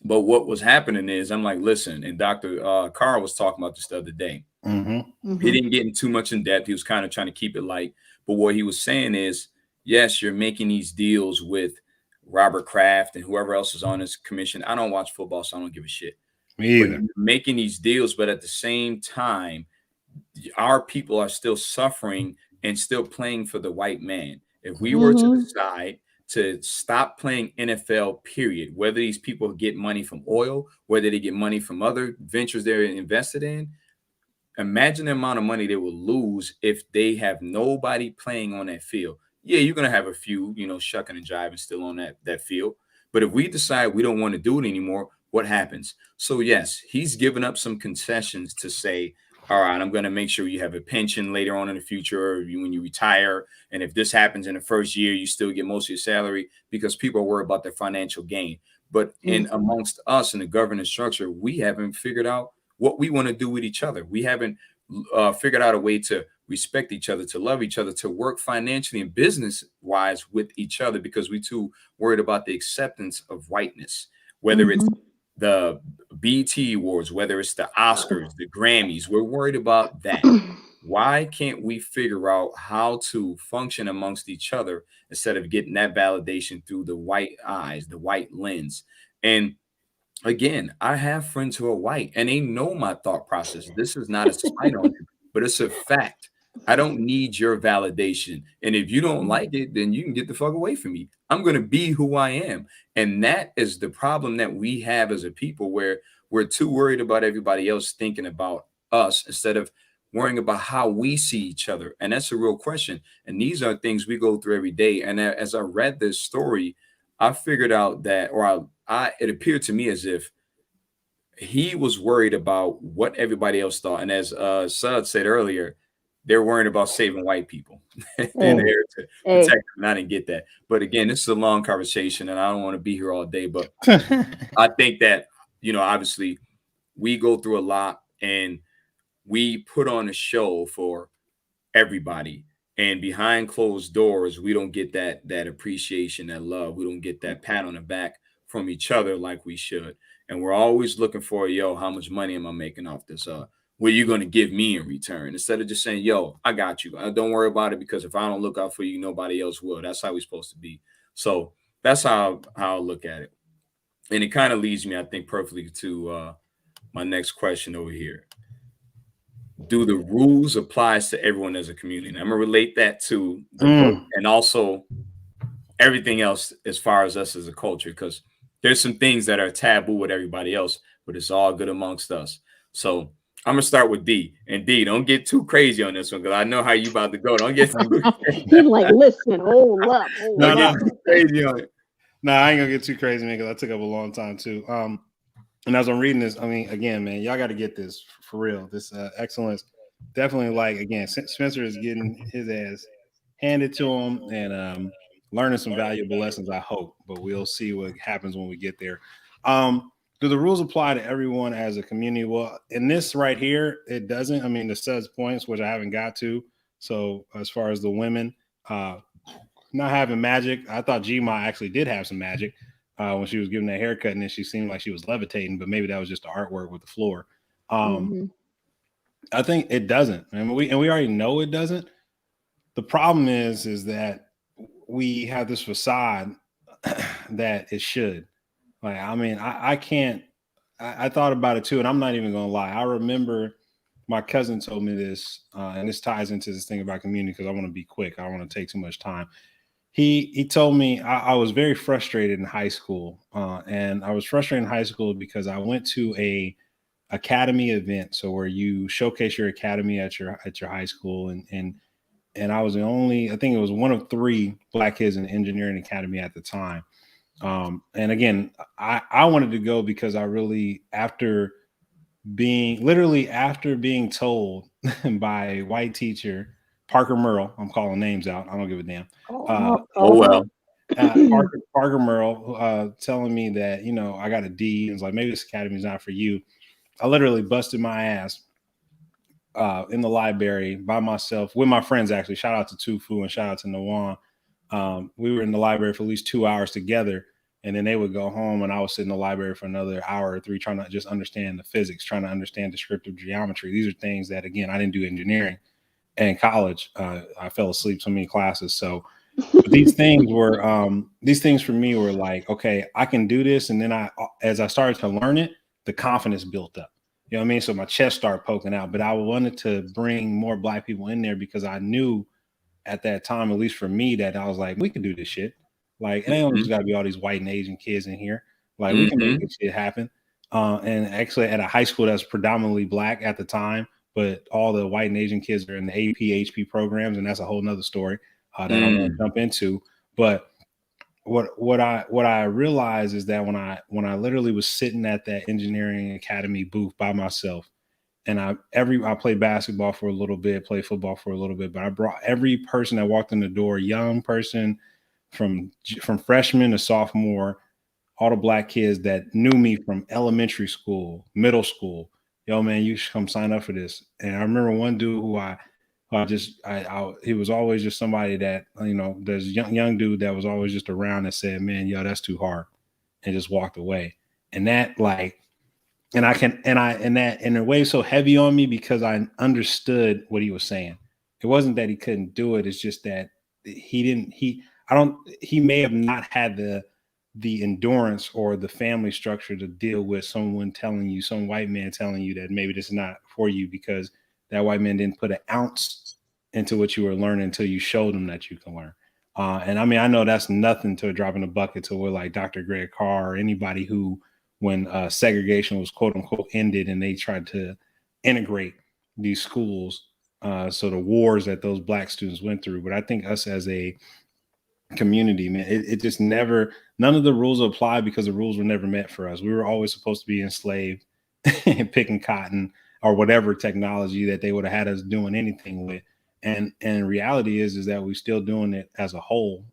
But what was happening is, I'm like, listen, and Dr. Carr was talking about this the other day. He didn't get in too much in depth. He was kind of trying to keep it light. But what he was saying is, yes, you're making these deals with Robert Kraft and whoever else is on this commission. I don't watch football, so I don't give a shit. Me either. But making these deals, but at the same time, our people are still suffering and still playing for the white man. If we were to decide to stop playing NFL, period, whether these people get money from oil, whether they get money from other ventures they're invested in, imagine the amount of money they will lose if they have nobody playing on that field. Yeah, you're going to have a few, shucking and jiving still on that field. But if we decide we don't want to do it anymore, what happens? So yes, he's given up some concessions to say, all right, I'm going to make sure you have a pension later on in the future, or when you retire. And if this happens in the first year, you still get most of your salary, because people are worried about their financial gain. But in amongst us in the governance structure, we haven't figured out what we want to do with each other. We haven't figured out a way to respect each other, to love each other, to work financially and business wise with each other, because we too worried about the acceptance of whiteness, whether it's the BET Awards, whether it's the Oscars, the Grammys. We're worried about that. Why can't we figure out how to function amongst each other instead of getting that validation through the white eyes, the white lens? And again, I have friends who are white and they know my thought process. This is not a slight on them, but it's a fact. I don't need your validation. And if you don't like it, then you can get the fuck away from me. I'm going to be who I am. And that is the problem that we have as a people, where we're too worried about everybody else thinking about us instead of worrying about how we see each other. And that's a real question. And these are things we go through every day. And as I read this story, I figured out that, it appeared to me as if he was worried about what everybody else thought. And as Sud said earlier, they're worried about saving white people. They're there to protect them. And I didn't get that. But again, this is a long conversation and I don't want to be here all day. But I think that, obviously we go through a lot and we put on a show for everybody. And behind closed doors, we don't get that appreciation, that love. We don't get that pat on the back from each other like we should. And we're always looking for, how much money am I making off this? What are you going to give me in return? Instead of just saying, I got you. Don't worry about it, because if I don't look out for you, nobody else will. That's how we're supposed to be. So that's how I look at it. And it kind of leads me, I think, perfectly to my next question over here. Do the rules apply to everyone as a community? And I'm going to relate that to the book and also everything else as far as us as a culture, because there's some things that are taboo with everybody else, but it's all good amongst us. So I'm gonna start with D. And D, don't get too crazy on this one because I know how you about to go. Don't get too He's like, listen, hold up. don't get too crazy on it. No, I ain't gonna get too crazy, man, because I took up a long time too. And as I'm reading this, I mean, again, man, y'all got to get this for real. This excellence, definitely. Like again, Spencer is getting his ass handed to him and learning some valuable lessons. I hope, but we'll see what happens when we get there. Do the rules apply to everyone as a community? Well, in this right here, it doesn't. I mean, the studs points, which I haven't got to. So as far as the women, not having magic, I thought Gma actually did have some magic. When she was giving that haircut, and then she seemed like she was levitating, but maybe that was just the artwork with the floor. I think it doesn't, and we already know it doesn't. The problem is that we have this facade that it should. Like, I mean, I can't. I thought about it too, and I'm not even gonna lie. I remember my cousin told me this, and this ties into this thing about community because I want to be quick. I don't want to take too much time. He told me I was very frustrated in high school, and I was frustrated in high school because I went to a academy event, so where you showcase your academy at your high school, and I was the only, I think it was one of 3 Black kids in the engineering academy at the time. And again, I wanted to go because I really, after being told by a white teacher, Parker Merle, I'm calling names out, I don't give a damn. Well. Parker Merle telling me that, you know, I got a D, and it's like, maybe this academy is not for you. I literally busted my ass in the library by myself with my friends. Actually, shout out to Tufu and shout out to Nawan. We were in the library for at least 2 hours together, and then they would go home, and I would sit in the library for another hour or 3 trying to just understand the physics, trying to understand descriptive geometry. These are things that, again, I didn't do engineering. And in college, I fell asleep so many classes. So these things for me were like, okay, I can do this. And then as I started to learn it, the confidence built up. You know what I mean? So my chest started poking out, but I wanted to bring more Black people in there because I knew at that time, at least for me, that I was like, we can do this shit. Like, it ain't just got to be all these white and Asian kids in here. Like, we can make this shit happen. And actually, at a high school that's predominantly Black at the time, but all the white and Asian kids are in the AP, HP programs, and that's a whole nother story that I want to jump into. But what I realized is that when I literally was sitting at that engineering academy booth by myself, and I played basketball for a little bit, played football for a little bit, but I brought every person that walked in the door, young person from freshman to sophomore, all the Black kids that knew me from elementary school, middle school. Yo, man, you should come sign up for this. And I remember one dude who he was always just somebody that, you know, there's a young dude that was always just around and said, man, yo, that's too hard, and just walked away. And that, like, and it weighed so heavy on me because I understood what he was saying. It wasn't that he couldn't do it. It's just that he may have not had the endurance or the family structure to deal with some white man telling you that maybe this is not for you, because that white man didn't put an ounce into what you were learning until you showed them that you can learn. And I mean, I know that's nothing to a drop in the bucket to what, like, Dr. Greg Carr or anybody who, when segregation was quote unquote ended and they tried to integrate these schools, so the wars that those Black students went through. But I think us as a community, man, it just never, none of the rules apply because the rules were never meant for us. We were always supposed to be enslaved and picking cotton or whatever technology that they would have had us doing anything with. And reality is that we're still doing it as a whole.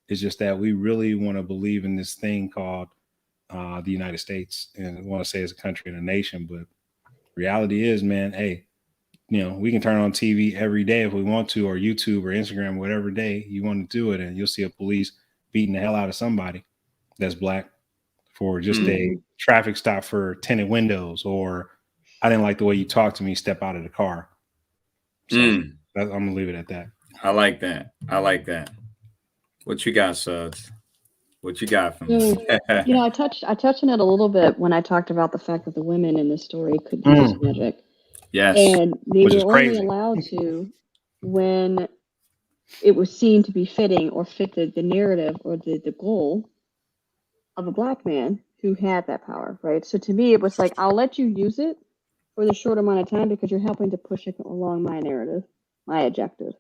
It's just that we really want to believe in this thing called the United States, and I want to say it's a country and a nation. But reality is, man, hey, you know, we can turn on TV every day if we want to, or YouTube or Instagram, whatever day you want to do it, and you'll see a police beating the hell out of somebody that's Black for just a traffic stop for tinted windows, or I didn't like the way you talked to me, step out of the car. So I'm gonna leave it at that. I like that. What you got, Suds? What you got from So, you know, I touched on it a little bit when I talked about the fact that the women in this story could do this magic. Yes. And they Which were is only crazy. allowed to when it was seen to be fitting or fit the narrative or the goal of a Black man who had that power, right? So to me, it was like, I'll let you use it, for the short amount of time because you're helping to push it along my narrative, my objective.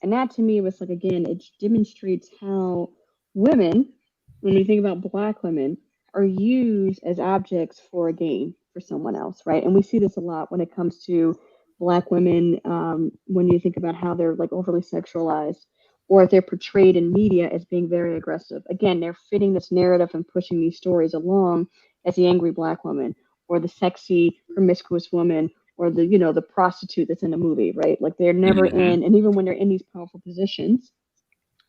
And that to me was like, again, it demonstrates how women, when you think about Black women, are used as objects for a gain for someone else, right? And we see this a lot when it comes to Black women, when you think about how they're like overly sexualized or if they're portrayed in media as being very aggressive. Again, they're fitting this narrative and pushing these stories along as the angry Black woman or the sexy, promiscuous woman or the, the prostitute that's in a movie, right? Like they're never in, and even when they're in these powerful positions,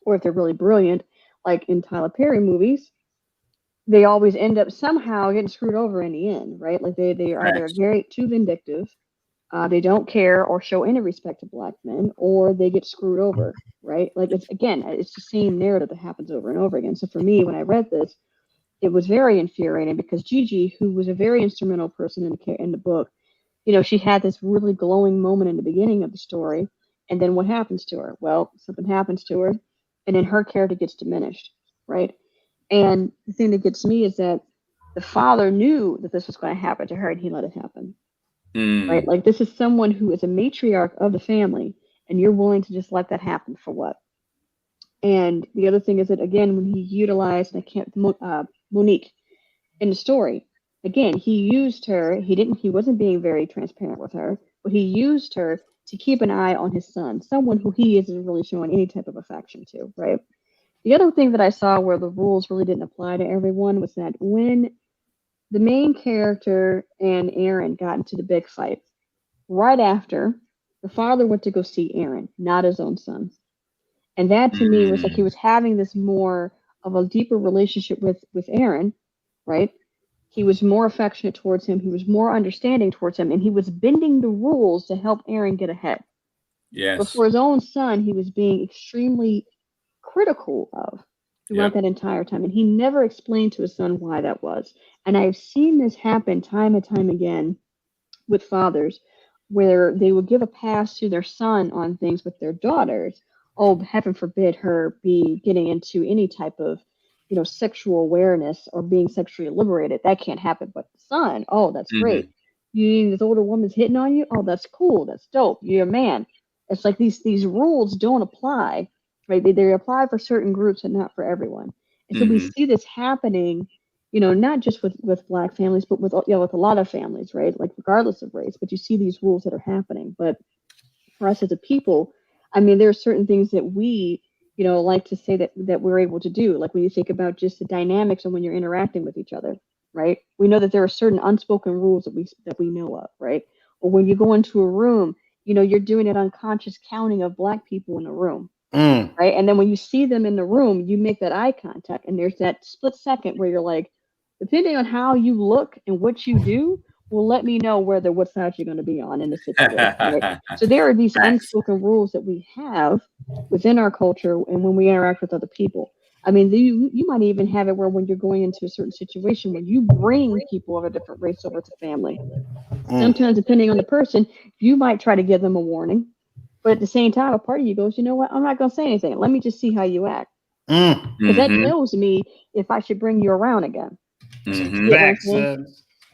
or if they're really brilliant, like in Tyler Perry movies, they always end up somehow getting screwed over in the end, right? Like they are either very too vindictive, they don't care or show any respect to Black men, or they get screwed over, right? Like it's the same narrative that happens over and over again. So for me, when I read this, it was very infuriating because Gigi, who was a very instrumental person in the book, she had this really glowing moment in the beginning of the story, and then what happens to her? Well, something happens to her, and then her character gets diminished, right? And the thing that gets me is that the father knew that this was going to happen to her, and he let it happen, right? Like this is someone who is a matriarch of the family, and you're willing to just let that happen for what? And the other thing is that again, when he utilized, Monique in the story, again, he used her. He wasn't being very transparent with her, but he used her to keep an eye on his son, someone who he isn't really showing any type of affection to, right? The other thing that I saw where the rules really didn't apply to everyone was that when the main character and Aaron got into the big fight, right after, the father went to go see Aaron, not his own son. And that to me was like he was having this more of a deeper relationship with Aaron, right? He was more affectionate towards him. He was more understanding towards him, and he was bending the rules to help Aaron get ahead. Yes. But for his own son, he was being extremely critical of throughout that entire time. And he never explained to his son why that was. And I've seen this happen time and time again with fathers where they will give a pass to their son on things with their daughters. Oh, heaven forbid her be getting into any type of sexual awareness or being sexually liberated. That can't happen. But the son, oh, that's great. You mean this older woman's hitting on you? Oh, that's cool. That's dope. You're a man. It's like these rules don't apply, right? They apply for certain groups and not for everyone. And so we see this happening, not just with Black families, but with with a lot of families, right? Like regardless of race. But you see these rules that are happening. But for us as a people, I mean, there are certain things that we like to say that we're able to do. Like when you think about just the dynamics and when you're interacting with each other, right? We know that there are certain unspoken rules that we know of, right? Or when you go into a room, you're doing an unconscious counting of Black people in a room, right? And then when you see them in the room, you make that eye contact, and there's that split second where you're like, depending on how you look and what you do, will let me know what side you're going to be on in the situation. Right? So there are these unspoken rules that we have within our culture, and when we interact with other people. I mean, you might even have it where when you're going into a certain situation where you bring people of a different race over to family. Sometimes, depending on the person, you might try to give them a warning, but at the same time, a part of you goes, you know what? I'm not going to say anything. Let me just see how you act, because that tells me if I should bring you around again.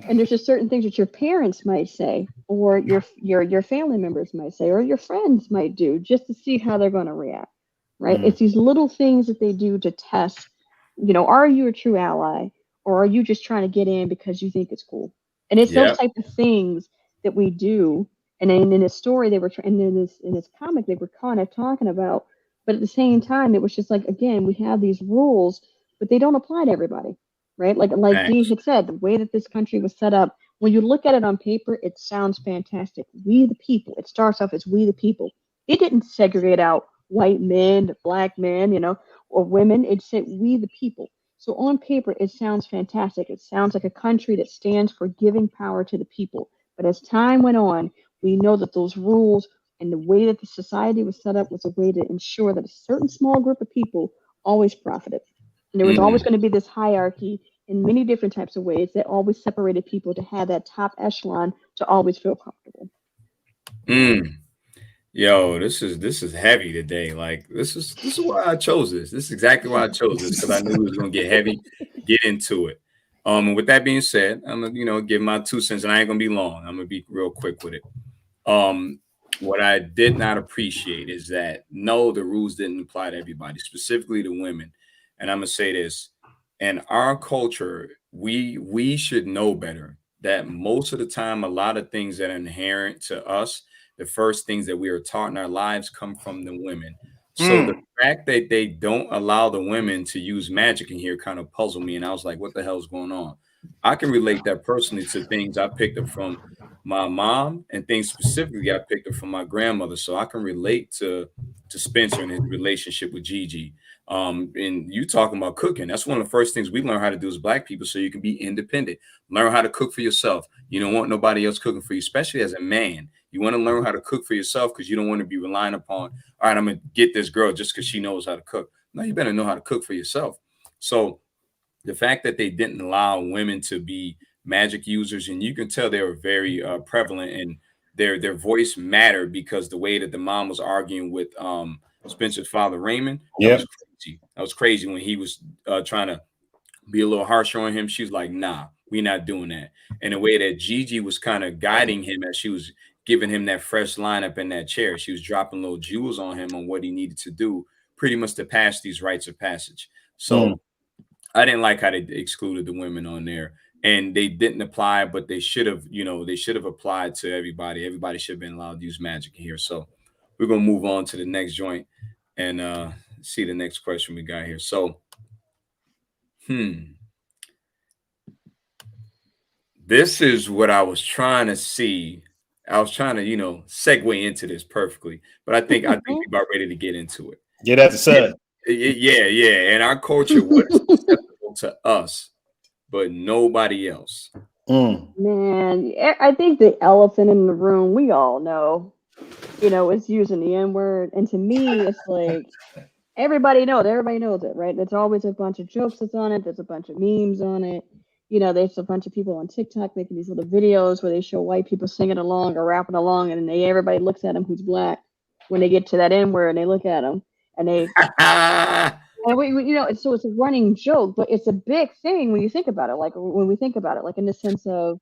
And there's just certain things that your parents might say, or your family members might say, or your friends might do, just to see how they're going to react. Right? It's these little things that they do to test. Are you a true ally, or are you just trying to get in because you think it's cool? And it's those type of things that we do. And then in this story, they were in this comic, they were kind of talking about. But at the same time, it was just like, again, we have these rules, but they don't apply to everybody. Right? Like Dee had said, the way that this country was set up, when you look at it on paper, it sounds fantastic. We the people. It starts off as we the people. It didn't segregate out white men, Black men, or women. It said we the people. So on paper, it sounds fantastic. It sounds like a country that stands for giving power to the people. But as time went on, we know that those rules and the way that the society was set up was a way to ensure that a certain small group of people always profited. And there was always going to be this hierarchy in many different types of ways that always separated people to have that top echelon to always feel comfortable. Yo, this is heavy today. Like this is why I chose this. This is exactly why I chose this, because I knew it was going to get heavy. Get into it. And with that being said, I'm gonna, give my 2 cents, and I ain't gonna be long. I'm gonna be real quick with it. What I did not appreciate is that no, the rules didn't apply to everybody, specifically to women. And I'm gonna say this: in our culture, we should know better. That most of the time, a lot of things that are inherent to us, the first things that we are taught in our lives, come from the women. So the fact that they don't allow the women to use magic in here kind of puzzled me, and I was like, "What the hell is going on?" I can relate that personally to things I picked up from my mom and things specifically I picked up from my grandmother. So I can relate to Spencer and his relationship with Gigi. And you talking about cooking. That's one of the first things we learn how to do as Black people so you can be independent. Learn how to cook for yourself. You don't want nobody else cooking for you, especially as a man. You want to learn how to cook for yourself because you don't want to be relying upon, all right, I'm going to get this girl just because she knows how to cook. No, you better know how to cook for yourself. So the fact that they didn't allow women to be magic users, and you can tell they were very prevalent, and their voice mattered because the way that the mom was arguing with Spencer's father Raymond, that was crazy. That was crazy when he was trying to be a little harsher on him. She was like, "Nah, we're not doing that." And the way that Gigi was kind of guiding him as she was giving him that fresh lineup in that chair, she was dropping little jewels on him on what he needed to do, pretty much to pass these rites of passage. So I didn't like how they excluded the women on there, and they didn't apply, but they should have, they should have applied to everybody. Everybody should have been allowed to use magic here. So we're gonna move on to the next joint and see the next question we got here. So, this is what I was trying to see. I was trying to, segue into this perfectly, but I think we're about ready to get into it. Get at the sun. Yeah. In our culture, what is acceptable to us, but nobody else? Man, I think the elephant in the room, we all know, is using the N word. And to me, it's like everybody knows it, right? There's always a bunch of jokes that's on it. There's a bunch of memes on it. There's a bunch of people on TikTok making these little videos where they show white people singing along or rapping along, and everybody looks at them who's Black when they get to that N word, and they look at them and they. And so it's a running joke, but it's a big thing when you think about it. Like when we think about it, like in the sense of,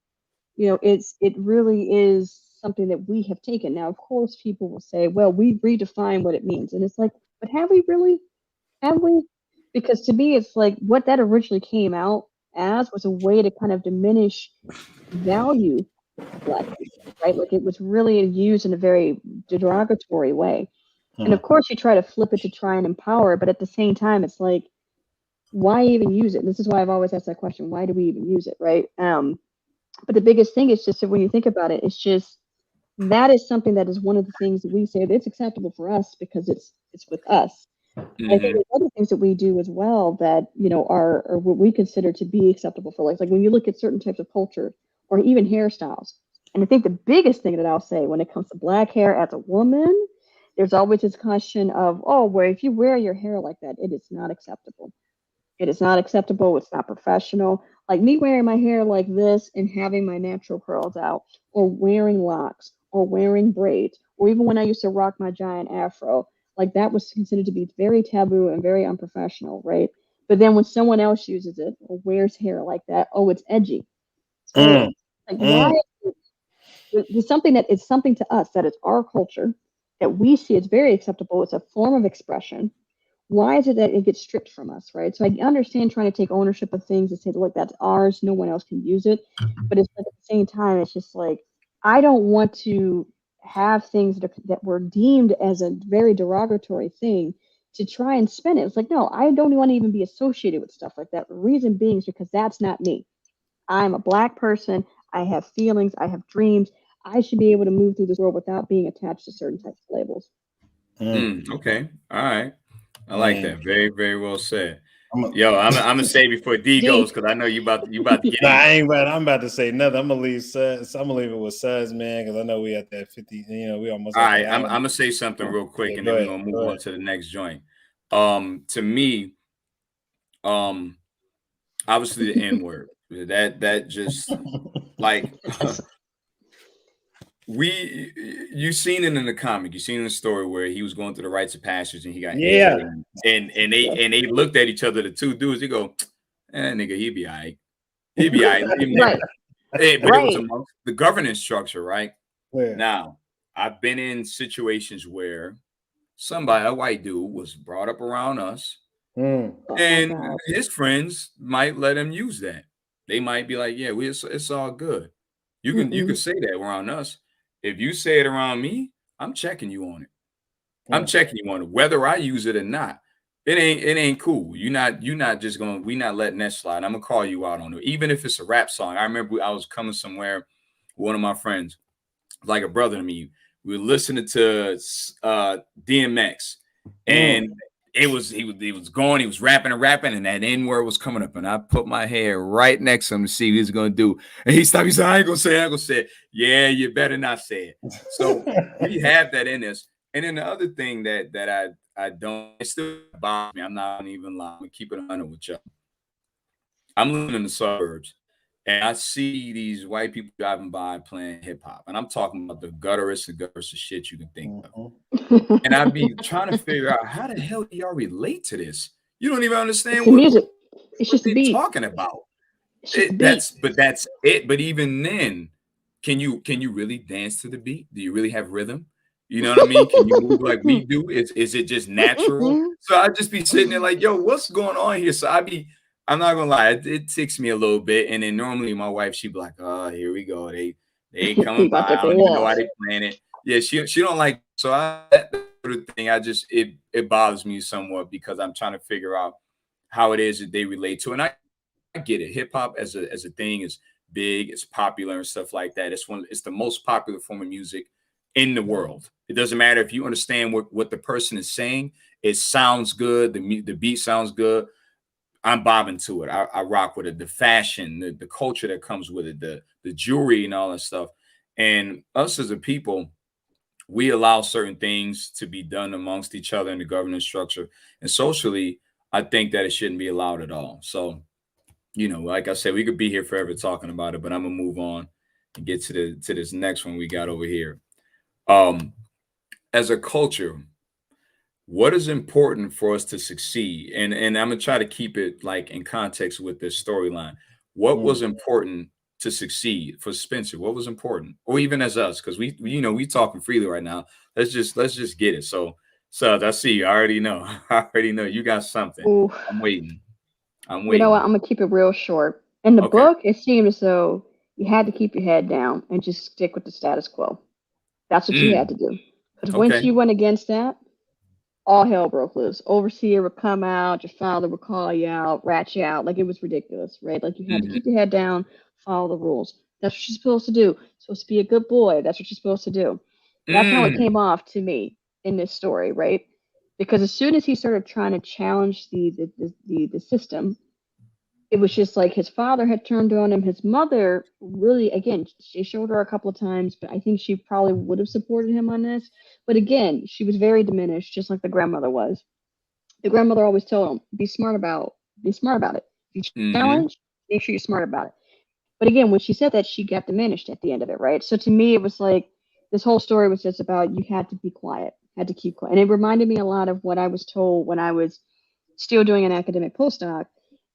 it really is something that we have taken. Now, of course, people will say, well, we redefine what it means. And it's like, but have we really? Have we? Because to me, it's like what that originally came out as was a way to kind of diminish value of Black people, right? Like it was really used in a very derogatory way. And of course, you try to flip it to try and empower it, but at the same time, it's like, why even use it? This is why I've always asked that question: why do we even use it, right? But the biggest thing is just that when you think about it, it's just that is something that is one of the things that we say that it's acceptable for us because it's with us. I think there's other things that we do as well that are what we consider to be acceptable for like when you look at certain types of culture or even hairstyles. And I think the biggest thing that I'll say when it comes to Black hair as a woman, there's always this question of, well, if you wear your hair like that, it is not acceptable. It is not acceptable. It's not professional. Like me wearing my hair like this and having my natural curls out, or wearing locks, or wearing braids, or even when I used to rock my giant afro, like that was considered to be very taboo and very unprofessional, right? But then when someone else uses it or wears hair like that, oh, it's edgy. Like why? It's something that is something to us that is our culture that we see as very acceptable. It's a form of expression. Why is it that it gets stripped from us, right? So I understand trying to take ownership of things and say, look, that's ours. No one else can use it. But it's like at the same time, it's just like, I don't want to have things that were deemed as a very derogatory thing to try and spin it. It's like, no, I don't want to even be associated with stuff like that. The reason being is because that's not me. I'm a Black person. I have feelings. I have dreams. I should be able to move through this world without being attached to certain types of labels. Okay. All right. I like that. Very, very well said. I'm gonna say before D goes because I know you about to get. I'm about to say nothing. I'm gonna leave Suds. I'm gonna leave it with Suds, man, because I know we at that 50. We almost. All right. I'm gonna say something real quick, and then we're gonna move on to the next joint. To me, obviously the N word. That just like you seen it in the comic, you seen in the story where he was going through the rites of passage and he got and they looked at each other, the two dudes, they go, nigga, he be all right. He'd be all right. Leave him Right. there. Hey, but it was Right. amongst the governance structure, right? Yeah. Now, I've been in situations where somebody, a white dude, was brought up around us, Mm. Oh my and God. his friends might let him use that. They might be like, "Yeah, it's all good. You can Mm-mm. say that around us. If you say it around me, I'm checking you on it. I'm Mm. checking you on it, whether I use it or not. It ain't cool. You're not just going. We're not letting that slide. I'm gonna call you out on it, even if it's a rap song. I remember I was coming somewhere. One of my friends, like a brother to me, we were listening to DMX, and he was going, he was rapping and rapping, and that N word was coming up, and I put my head right next to him to see what he's gonna do, and he stopped. He said, "I ain't gonna say it. I ain't gonna say it." Yeah, you better not say it. So we have that in us. And then the other thing that I don't, it still bothers me. I'm not even lying. I'm gonna keep it 100 with you. I'm living in the suburbs, and I see these white people driving by playing hip hop, and I'm talking about the gutterest shit you can think of. Mhm. And I'd be trying to figure out how the hell do y'all relate to this? You don't even It's understand the music. It's what just the they're beat. talking about. It's just the beat. That's it. But even then, can you really dance to the beat? Do you really have rhythm? You know what I mean? Can you move like we do? Is it just natural? So I'd just be sitting there like, yo, what's going on here? So I'm not gonna lie, it ticks me a little bit. And then normally my wife, she'd be like, oh, here we go. They ain't coming You by. got that I don't thing even know off. why they playing it. Yeah, she don't like, so that sort of thing. It bothers me somewhat because I'm trying to figure out how it is that they relate to. And I get it. Hip hop as a thing is big, it's popular and stuff like that. It's the most popular form of music in the world. It doesn't matter if you understand what the person is saying. It sounds good. The beat sounds good. I'm bobbing to it. I rock with it. The fashion, the culture that comes with it, the jewelry and all that stuff. And us as a people, we allow certain things to be done amongst each other in the governance structure. And socially, I think that it shouldn't be allowed at all. So, like I said, we could be here forever talking about it, but I'm gonna move on and get to this next one we got over here. Um, as a culture, what is important for us to succeed? And I'm gonna try to keep it like in context with this storyline. What was important to succeed for Spencer? What was important, or even as us, because we talking freely right now. Let's just get it. So I see you. I already know. I already know you got something. Ooh. I'm waiting. I'm You know what? waiting. I'm gonna keep it real short. In the Okay. book, it seemed as though you had to keep your head down and just stick with the status quo. That's what you had Mm, to do. Because once okay. you went against that, all hell broke loose. Overseer would come out, your father would call you out, rat you out. Like it was ridiculous, right? Like you had to Mhm. keep your head down, follow the rules. That's what you're supposed to do. You're supposed to be a good boy. That's what you're supposed to do. That's how it Mm. came off to me in this story, right? Because as soon as he started trying to challenge the system, it was just like his father had turned on him. His mother really, again, she showed her a couple of times, but I think she probably would have supported him on this. But again, she was very diminished, just like the grandmother was. The grandmother always told him, be smart about it. If you Mhm. challenge, make sure you're smart about it. But again, when she said that, she got diminished at the end of it, right? So to me, it was like this whole story was just about you had to be quiet, had to keep quiet. And it reminded me a lot of what I was told when I was still doing an academic postdoc.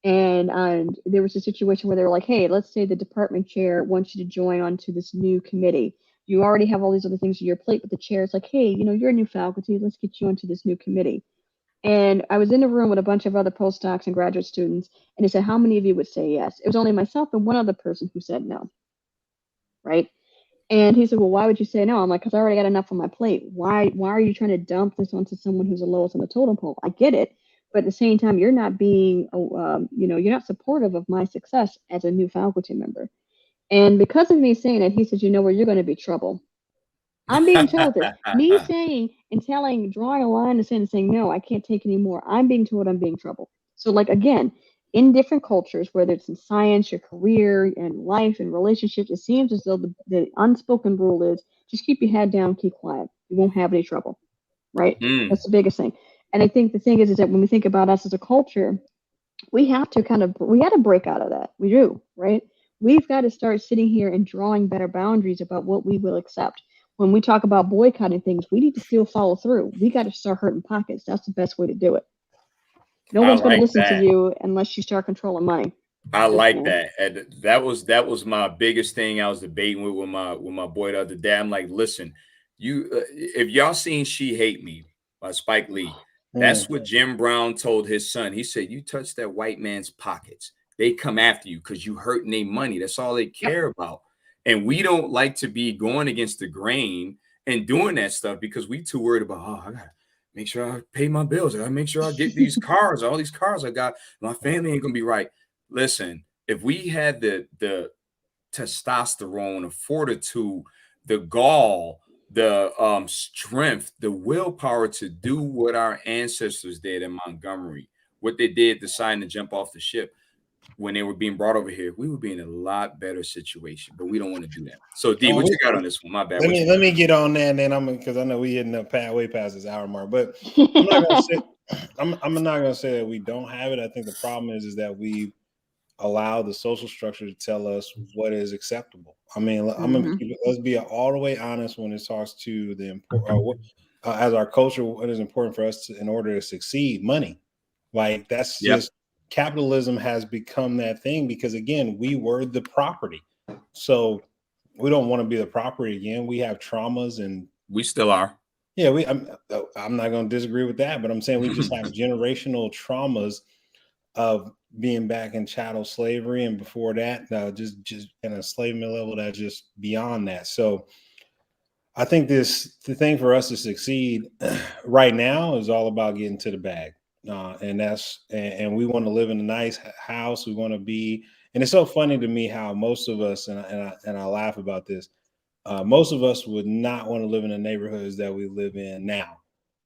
And there was a situation where they were like, hey, let's say the department chair wants you to join onto this new committee. You already have all these other things on your plate, but the chair is like, hey, you're a new faculty. Let's get you onto this new committee. And I was in a room with a bunch of other postdocs and graduate students, and they said, how many of you would say yes? It was only myself and one other person who said no, right? And he said, well, why would you say no? I'm like, because I already got enough on my plate. Why are you trying to dump this onto someone who's the lowest on the totem pole? I get it. But at the same time, you're not being, you're not supportive of my success as a new faculty member. And because of me saying it, he said, you know where you're going to be trouble. I'm being told this. Me saying and telling, drawing a line in the sand and saying, no, I can't take any more. I'm being told I'm being trouble. So, like, again, in different cultures, whether it's in science, your career, and life and relationships, it seems as though the unspoken rule is just keep your head down, keep quiet. You won't have any trouble, right? Mm. That's the biggest thing. And I think the thing is that when we think about us as a culture, we have to we got to break out of that. We do, right? We've got to start sitting here and drawing better boundaries about what we will accept. When we talk about boycotting things, we need to still follow through. We got to start hurting pockets. That's the best way to do it. No I one's going to like listen to that. you unless you start controlling money. I like Okay. that. And that was my biggest thing. I was debating with my boy the other day. I'm like, listen, you if y'all seen She Hate Me by Spike Lee, that's what Jim Brown told his son. He said, you touch that white man's pockets, they come after you because you hurting their money. That's all they care about. And we don't like to be going against the grain and doing that stuff because we too worried about, oh, I gotta make sure I pay my bills. I gotta make sure I get these cars, all these cars I got. My family ain't gonna be right. Listen, if we had the testosterone, the fortitude, the gall, the strength, the willpower to do what our ancestors did in Montgomery, what they did deciding to jump off the ship when they were being brought over here, we would be in a lot better situation. But we don't want to do that. So D, what you got on this one? My bad. Let me get on that, and then because I know we hitting up way past this hour mark. But I'm not gonna say I'm not gonna say that we don't have it. I think the problem is that we allow the social structure to tell us what is acceptable. I mean, let's be all the way honest when it talks to the as our culture, what is important for us in order to succeed. Money, like that's just capitalism has become that thing because again, we were the property, so we don't want to be the property again. We have traumas, and we still are. Yeah, I'm not going to disagree with that, but I'm saying we just have generational traumas of being back in chattel slavery, and before that, just an enslavement level that's just beyond that. So I think the thing for us to succeed right now is all about getting to the bag, and we want to live in a nice house. We want to be, and it's so funny to me how most of us, and I laugh about this, most of us would not want to live in the neighborhoods that we live in now.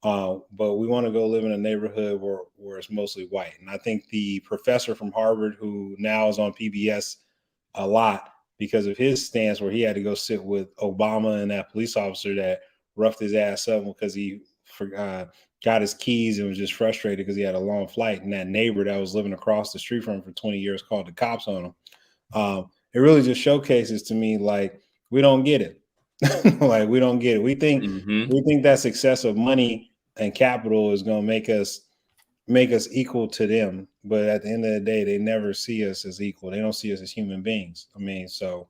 But we want to go live in a neighborhood where it's mostly white. And I think the professor from Harvard, who now is on PBS a lot because of his stance, where he had to go sit with Obama and that police officer that roughed his ass up because he got his keys and was just frustrated because he had a long flight. And that neighbor that was living across the street from him for 20 years called the cops on him. It really just showcases to me, like, we don't get it. Like, we don't get it. We think that success of money and capital is going to make us equal to them, but at the end of the day, they never see us as equal. They don't see us as human beings. I mean, so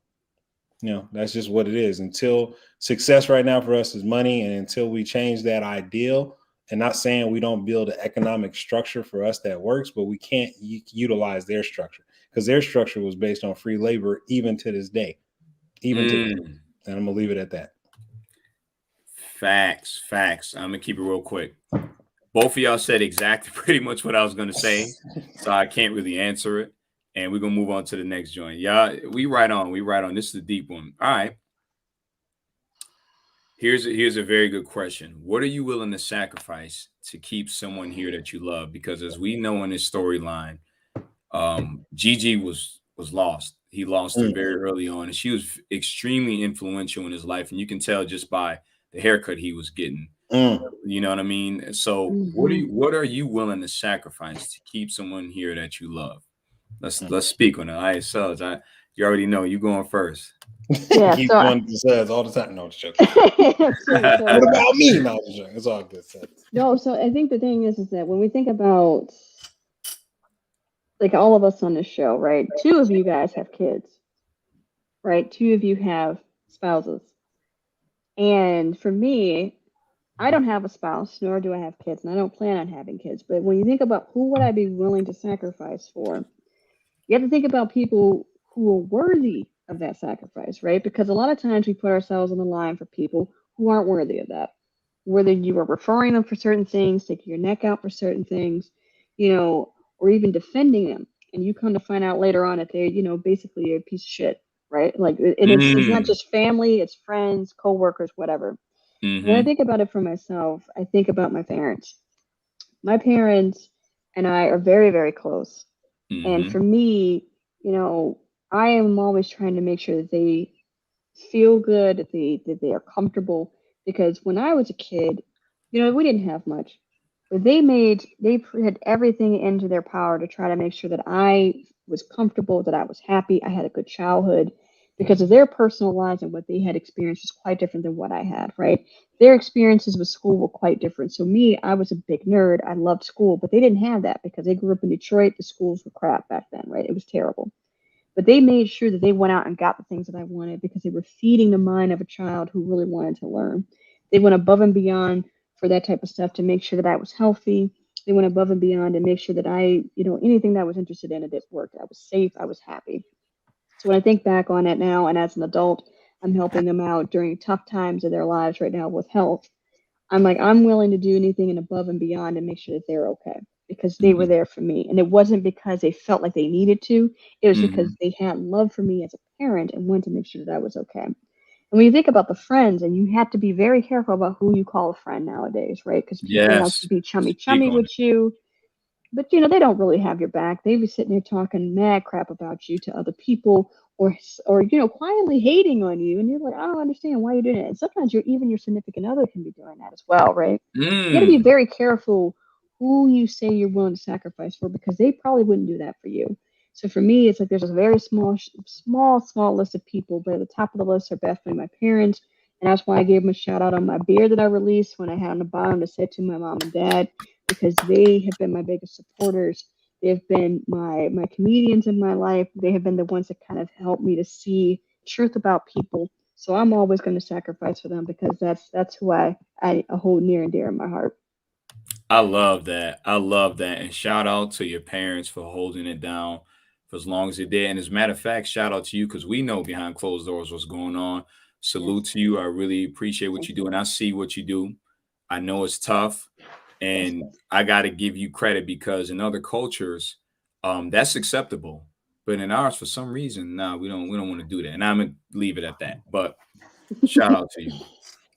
that's just what it is. Until success right now for us is money, and until we change that ideal, and not saying we don't build an economic structure for us that works, but we can't utilize their structure because their structure was based on free labor even to this day. And I'm gonna leave it at that. Facts. I'm gonna keep it real quick. Both of y'all said exactly pretty much what I was gonna say, so I can't really answer it. And we're gonna move on to the next joint. Yeah, we right on. This is a deep one. All right. Here's a very good question. What are you willing to sacrifice to keep someone here that you love? Because as we know in this storyline, Gigi was lost. He lost her very early on, and she was extremely influential in his life. And you can tell just by the haircut he was getting. You know what I mean? So what are you willing to sacrifice to keep someone here that you love? Let's speak on it. All right, so you already know you going first. Yeah, keep so going to says all the time. No, it's joking. What about me? No, it's joking. It's all good. No, so I think the thing is that when we think about, like, all of us on this show, right? 2 of you guys have kids, right? 2 of you have spouses. And for me, I don't have a spouse, nor do I have kids, and I don't plan on having kids. But when you think about who would I be willing to sacrifice for, you have to think about people who are worthy of that sacrifice, right? Because a lot of times we put ourselves on the line for people who aren't worthy of that. Whether you are referring them for certain things, taking your neck out for certain things, or even defending them, and you come to find out later on that they're, basically a piece of shit, right? Like, and it's not just family, it's friends, coworkers, whatever. When I think about it for myself, I think about my parents. My parents and I are very, very close. And for me, I am always trying to make sure that they feel good, that they are comfortable. Because when I was a kid, we didn't have much. But they put everything into their power to try to make sure that I was comfortable, that I was happy, I had a good childhood. because of their personal lives and what they had experienced was quite different than what I had, right? Their experiences with school were quite different. So me, I was a big nerd. I loved school, but they didn't have that because they grew up in Detroit. The schools were crap back then, right? It was terrible. But they made sure that they went out and got the things that I wanted because they were feeding the mind of a child who really wanted to learn. They went above and beyond for that type of stuff to make sure that I was healthy. They went above and beyond to make sure that anything that I was interested in, it worked. I was safe. I was happy. So when I think back on it now, and as an adult, I'm helping them out during tough times of their lives right now with health. I'm like, I'm willing to do anything and above and beyond to make sure that they're okay because they were there for me. And it wasn't because they felt like they needed to, it was because they had love for me as a parent and wanted to make sure that I was okay. And when you think about the friends, and you have to be very careful about who you call a friend nowadays, right? Because people want to Yes. be chummy Speak on it. with you, but they don't really have your back. They be sitting there talking mad crap about you to other people, or quietly hating on you, and you're like, I don't understand why you're doing it. And sometimes your significant other can be doing that as well, right? You got to be Mm. very careful who you say you're willing to sacrifice for, because they probably wouldn't do that for you. So for me, it's like there's a very small list of people, but at the top of the list are definitely my parents. And that's why I gave them a shout out on my beer that I released when I had on the bottom to say to my mom and dad, because they have been my biggest supporters. They've been my comedians in my life. They have been the ones that kind of helped me to see truth about people. So I'm always going to sacrifice for them because that's who I hold near and dear in my heart. I love that. I love that. And shout out to your parents for holding it down for as long as they did. And as a matter of fact, shout out to you because we know behind closed doors what's going on. Salute Yes, to you. I really appreciate what thank you you. do. And I see what you do. I know it's tough. Yes, And yes. I got to give you credit because in other cultures, that's acceptable. But in ours, for some reason, no, we don't want to do that. And I'm gonna leave it at that. But shout out to you.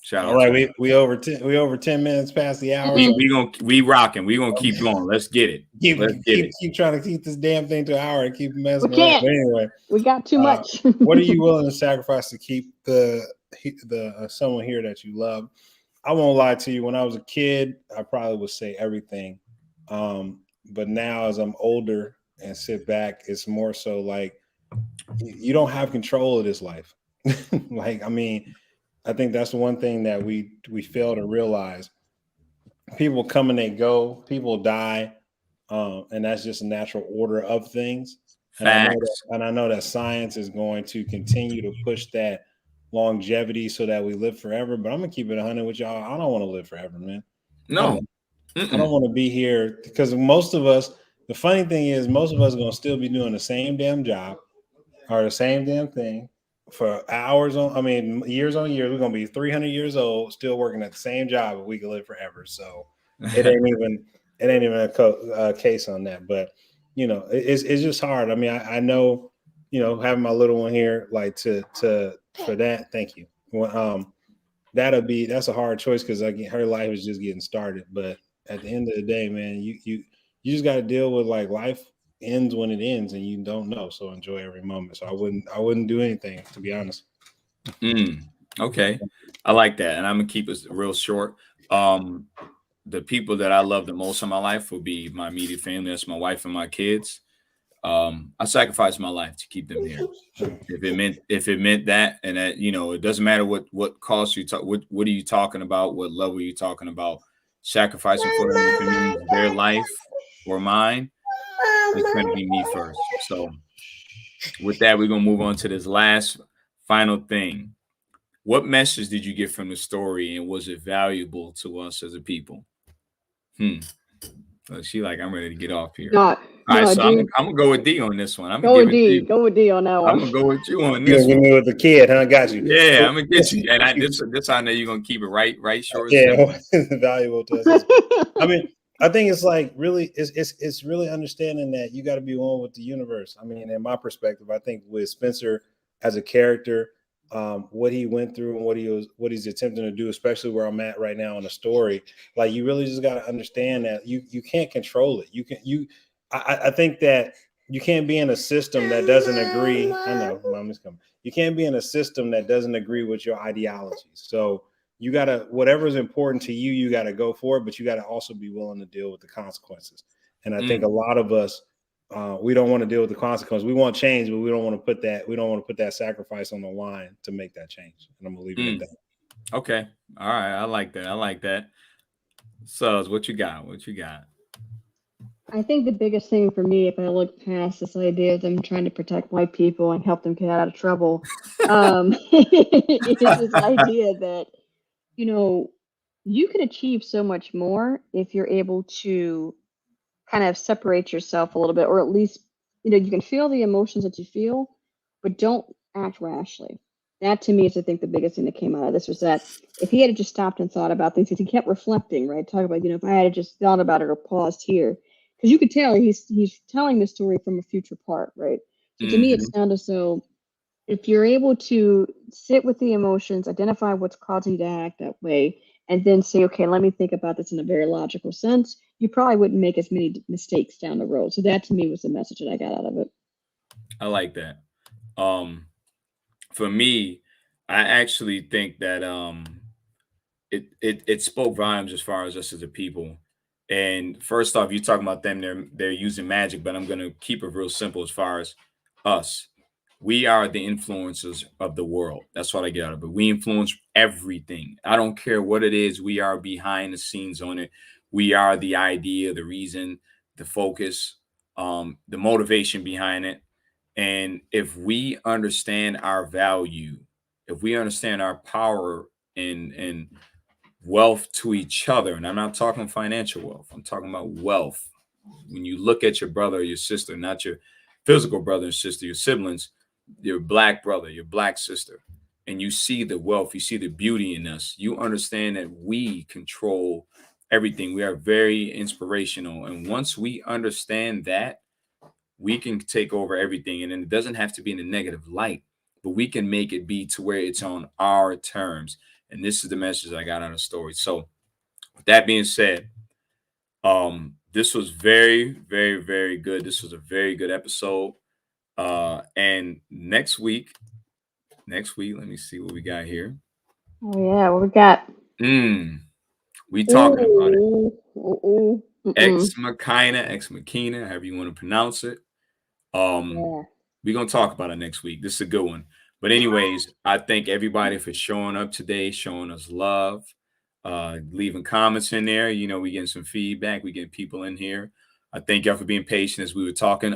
Shout All out to right, you. we over 10 minutes past the hour, We so we gonna we rocking. We gonna keep going. Let's get it. keep Let's get keep it. keep trying to keep this damn thing to an hour and keep We messing around. can't. But anyway, We got too uh, much. what are you willing to sacrifice to keep the someone here that you love? I won't lie to you. When I was a kid, I probably would say everything. But now, as I'm older and sit back, it's more so like you don't have control of this life. Like, I mean, I think that's one thing that we fail to realize. People come and they go, people die, and that's just a natural order of things. Facts. And I know that science is going to continue to push that longevity so that we live forever. But I'm gonna keep it 100 with y'all. I don't want to live forever, man. I No. don't. I don't Mm-mm. want to be here because most of us. The funny thing is, most of us are gonna still be doing the same damn job or the same damn thing for hours on. I mean, years on years. We're gonna be 300 years old, still working at the same job, if we can live forever. So it ain't even a case on that. But it's just hard. I mean, I know, having my little one here, like to for that. Thank you. Well, that's a hard choice because her life is just getting started. But at the end of the day, man, you just got to deal with like life ends when it ends, and you don't know. So enjoy every moment. So I wouldn't do anything, to be honest. Mm. Okay. I like that. And I'm gonna keep it real short. Um, the people that I love the most in my life will be my immediate family. That's my wife and my kids. I sacrificed my life to keep them here. If it meant that, and that, it doesn't matter what cost you talk, what are you talking about, what level are you talking about, sacrificing for them, if it means their life or mine, it's going to be me first. So with that, we're going to move on to this last final thing. What message did you get from the story, and was it valuable to us as a people? She like, I'm ready to get off here. No, All right, no, so I'm dude. gonna go with D on this one. I'm gonna Go give with it to D. you. Go with D on that I'm one. gonna go with you on You this gonna give one. me with the kid, huh? Got you. Yeah, I'm gonna get you. And this I know you're gonna keep it right, short, and simple. Yeah, valuable to us. I mean, I think it's like really, it's really understanding that you got to be one with the universe. I mean, in my perspective, I think with Spencer as a character, what he went through and what he's attempting to do, especially where I'm at right now in the story, like you really just got to understand that you can't control it. I think that you can't be in a system that doesn't agree. I know, mommy's coming. You can't be in a system that doesn't agree with your ideologies. So you gotta, whatever is important to you, you gotta go for it, but you gotta also be willing to deal with the consequences. And I think a lot of us we don't want to deal with the consequences. We want change, but we don't want to put that sacrifice on the line to make that change. And I'm gonna leave it at that. Okay. All right. I like that. So what you got? I think the biggest thing for me, if I look past this idea of them trying to protect white people and help them get out of trouble, is this idea that, you can achieve so much more if you're able to kind of separate yourself a little bit, or at least, you can feel the emotions that you feel, but don't act rashly. That to me is, I think, the biggest thing that came out of this was that if he had just stopped and thought about things, if he kept reflecting, right, talk about, if I had just thought about it or paused here, because you could tell he's telling the story from a future part, right? So to me, it sounded as though if you're able to sit with the emotions, identify what's causing you to act that way, and then say, okay, let me think about this in a very logical sense, you probably wouldn't make as many mistakes down the road. So that to me was the message that I got out of it. I like that. For me, I actually think that it spoke volumes as far as us as a people. And first off, you're talking about them, they're using magic, but I'm gonna keep it real simple as far as us. We are the influencers of the world. That's what I get out of it. We influence everything. I don't care what it is. We are behind the scenes on it. We are the idea, the reason, the focus, the motivation behind it. And if we understand our value, if we understand our power and wealth to each other, and I'm not talking financial wealth, I'm talking about wealth. When you look at your brother or your sister, not your physical brother and sister, your siblings, your black brother, your black sister, and you see the wealth, you see the beauty in us, you understand that we control everything. We are very inspirational. And once we understand that, we can take over everything. And then it doesn't have to be in a negative light, but we can make it be to where it's on our terms. And this is the message I got out of the story. So with that being said, this was very, very, very good. This was a very good episode. And next week, let me see what we got here. Oh yeah, what we got? We talking about it. Ex Machina, however you want to pronounce it. We're gonna talk about it next week. This is a good one. But anyways, I thank everybody for showing up today, showing us love, leaving comments in there. We getting some feedback. We getting people in here. I thank y'all for being patient as we were talking.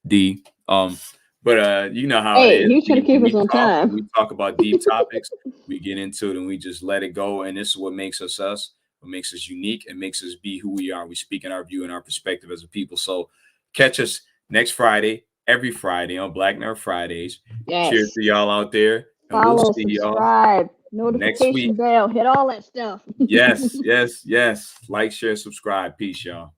D. But you know how it is. He's trying to keep us on time. We talk about deep topics. We get into it and we just let it go. And this is what makes us us. What makes us unique and makes us be who we are. We speak in our view and our perspective as a people. So catch us next Friday, every Friday on Black Nerd Fridays. Yes. Cheers to y'all out there. And follow, we'll see subscribe, y'all notification bell, hit all that stuff. Yes. Like, share, subscribe. Peace, y'all.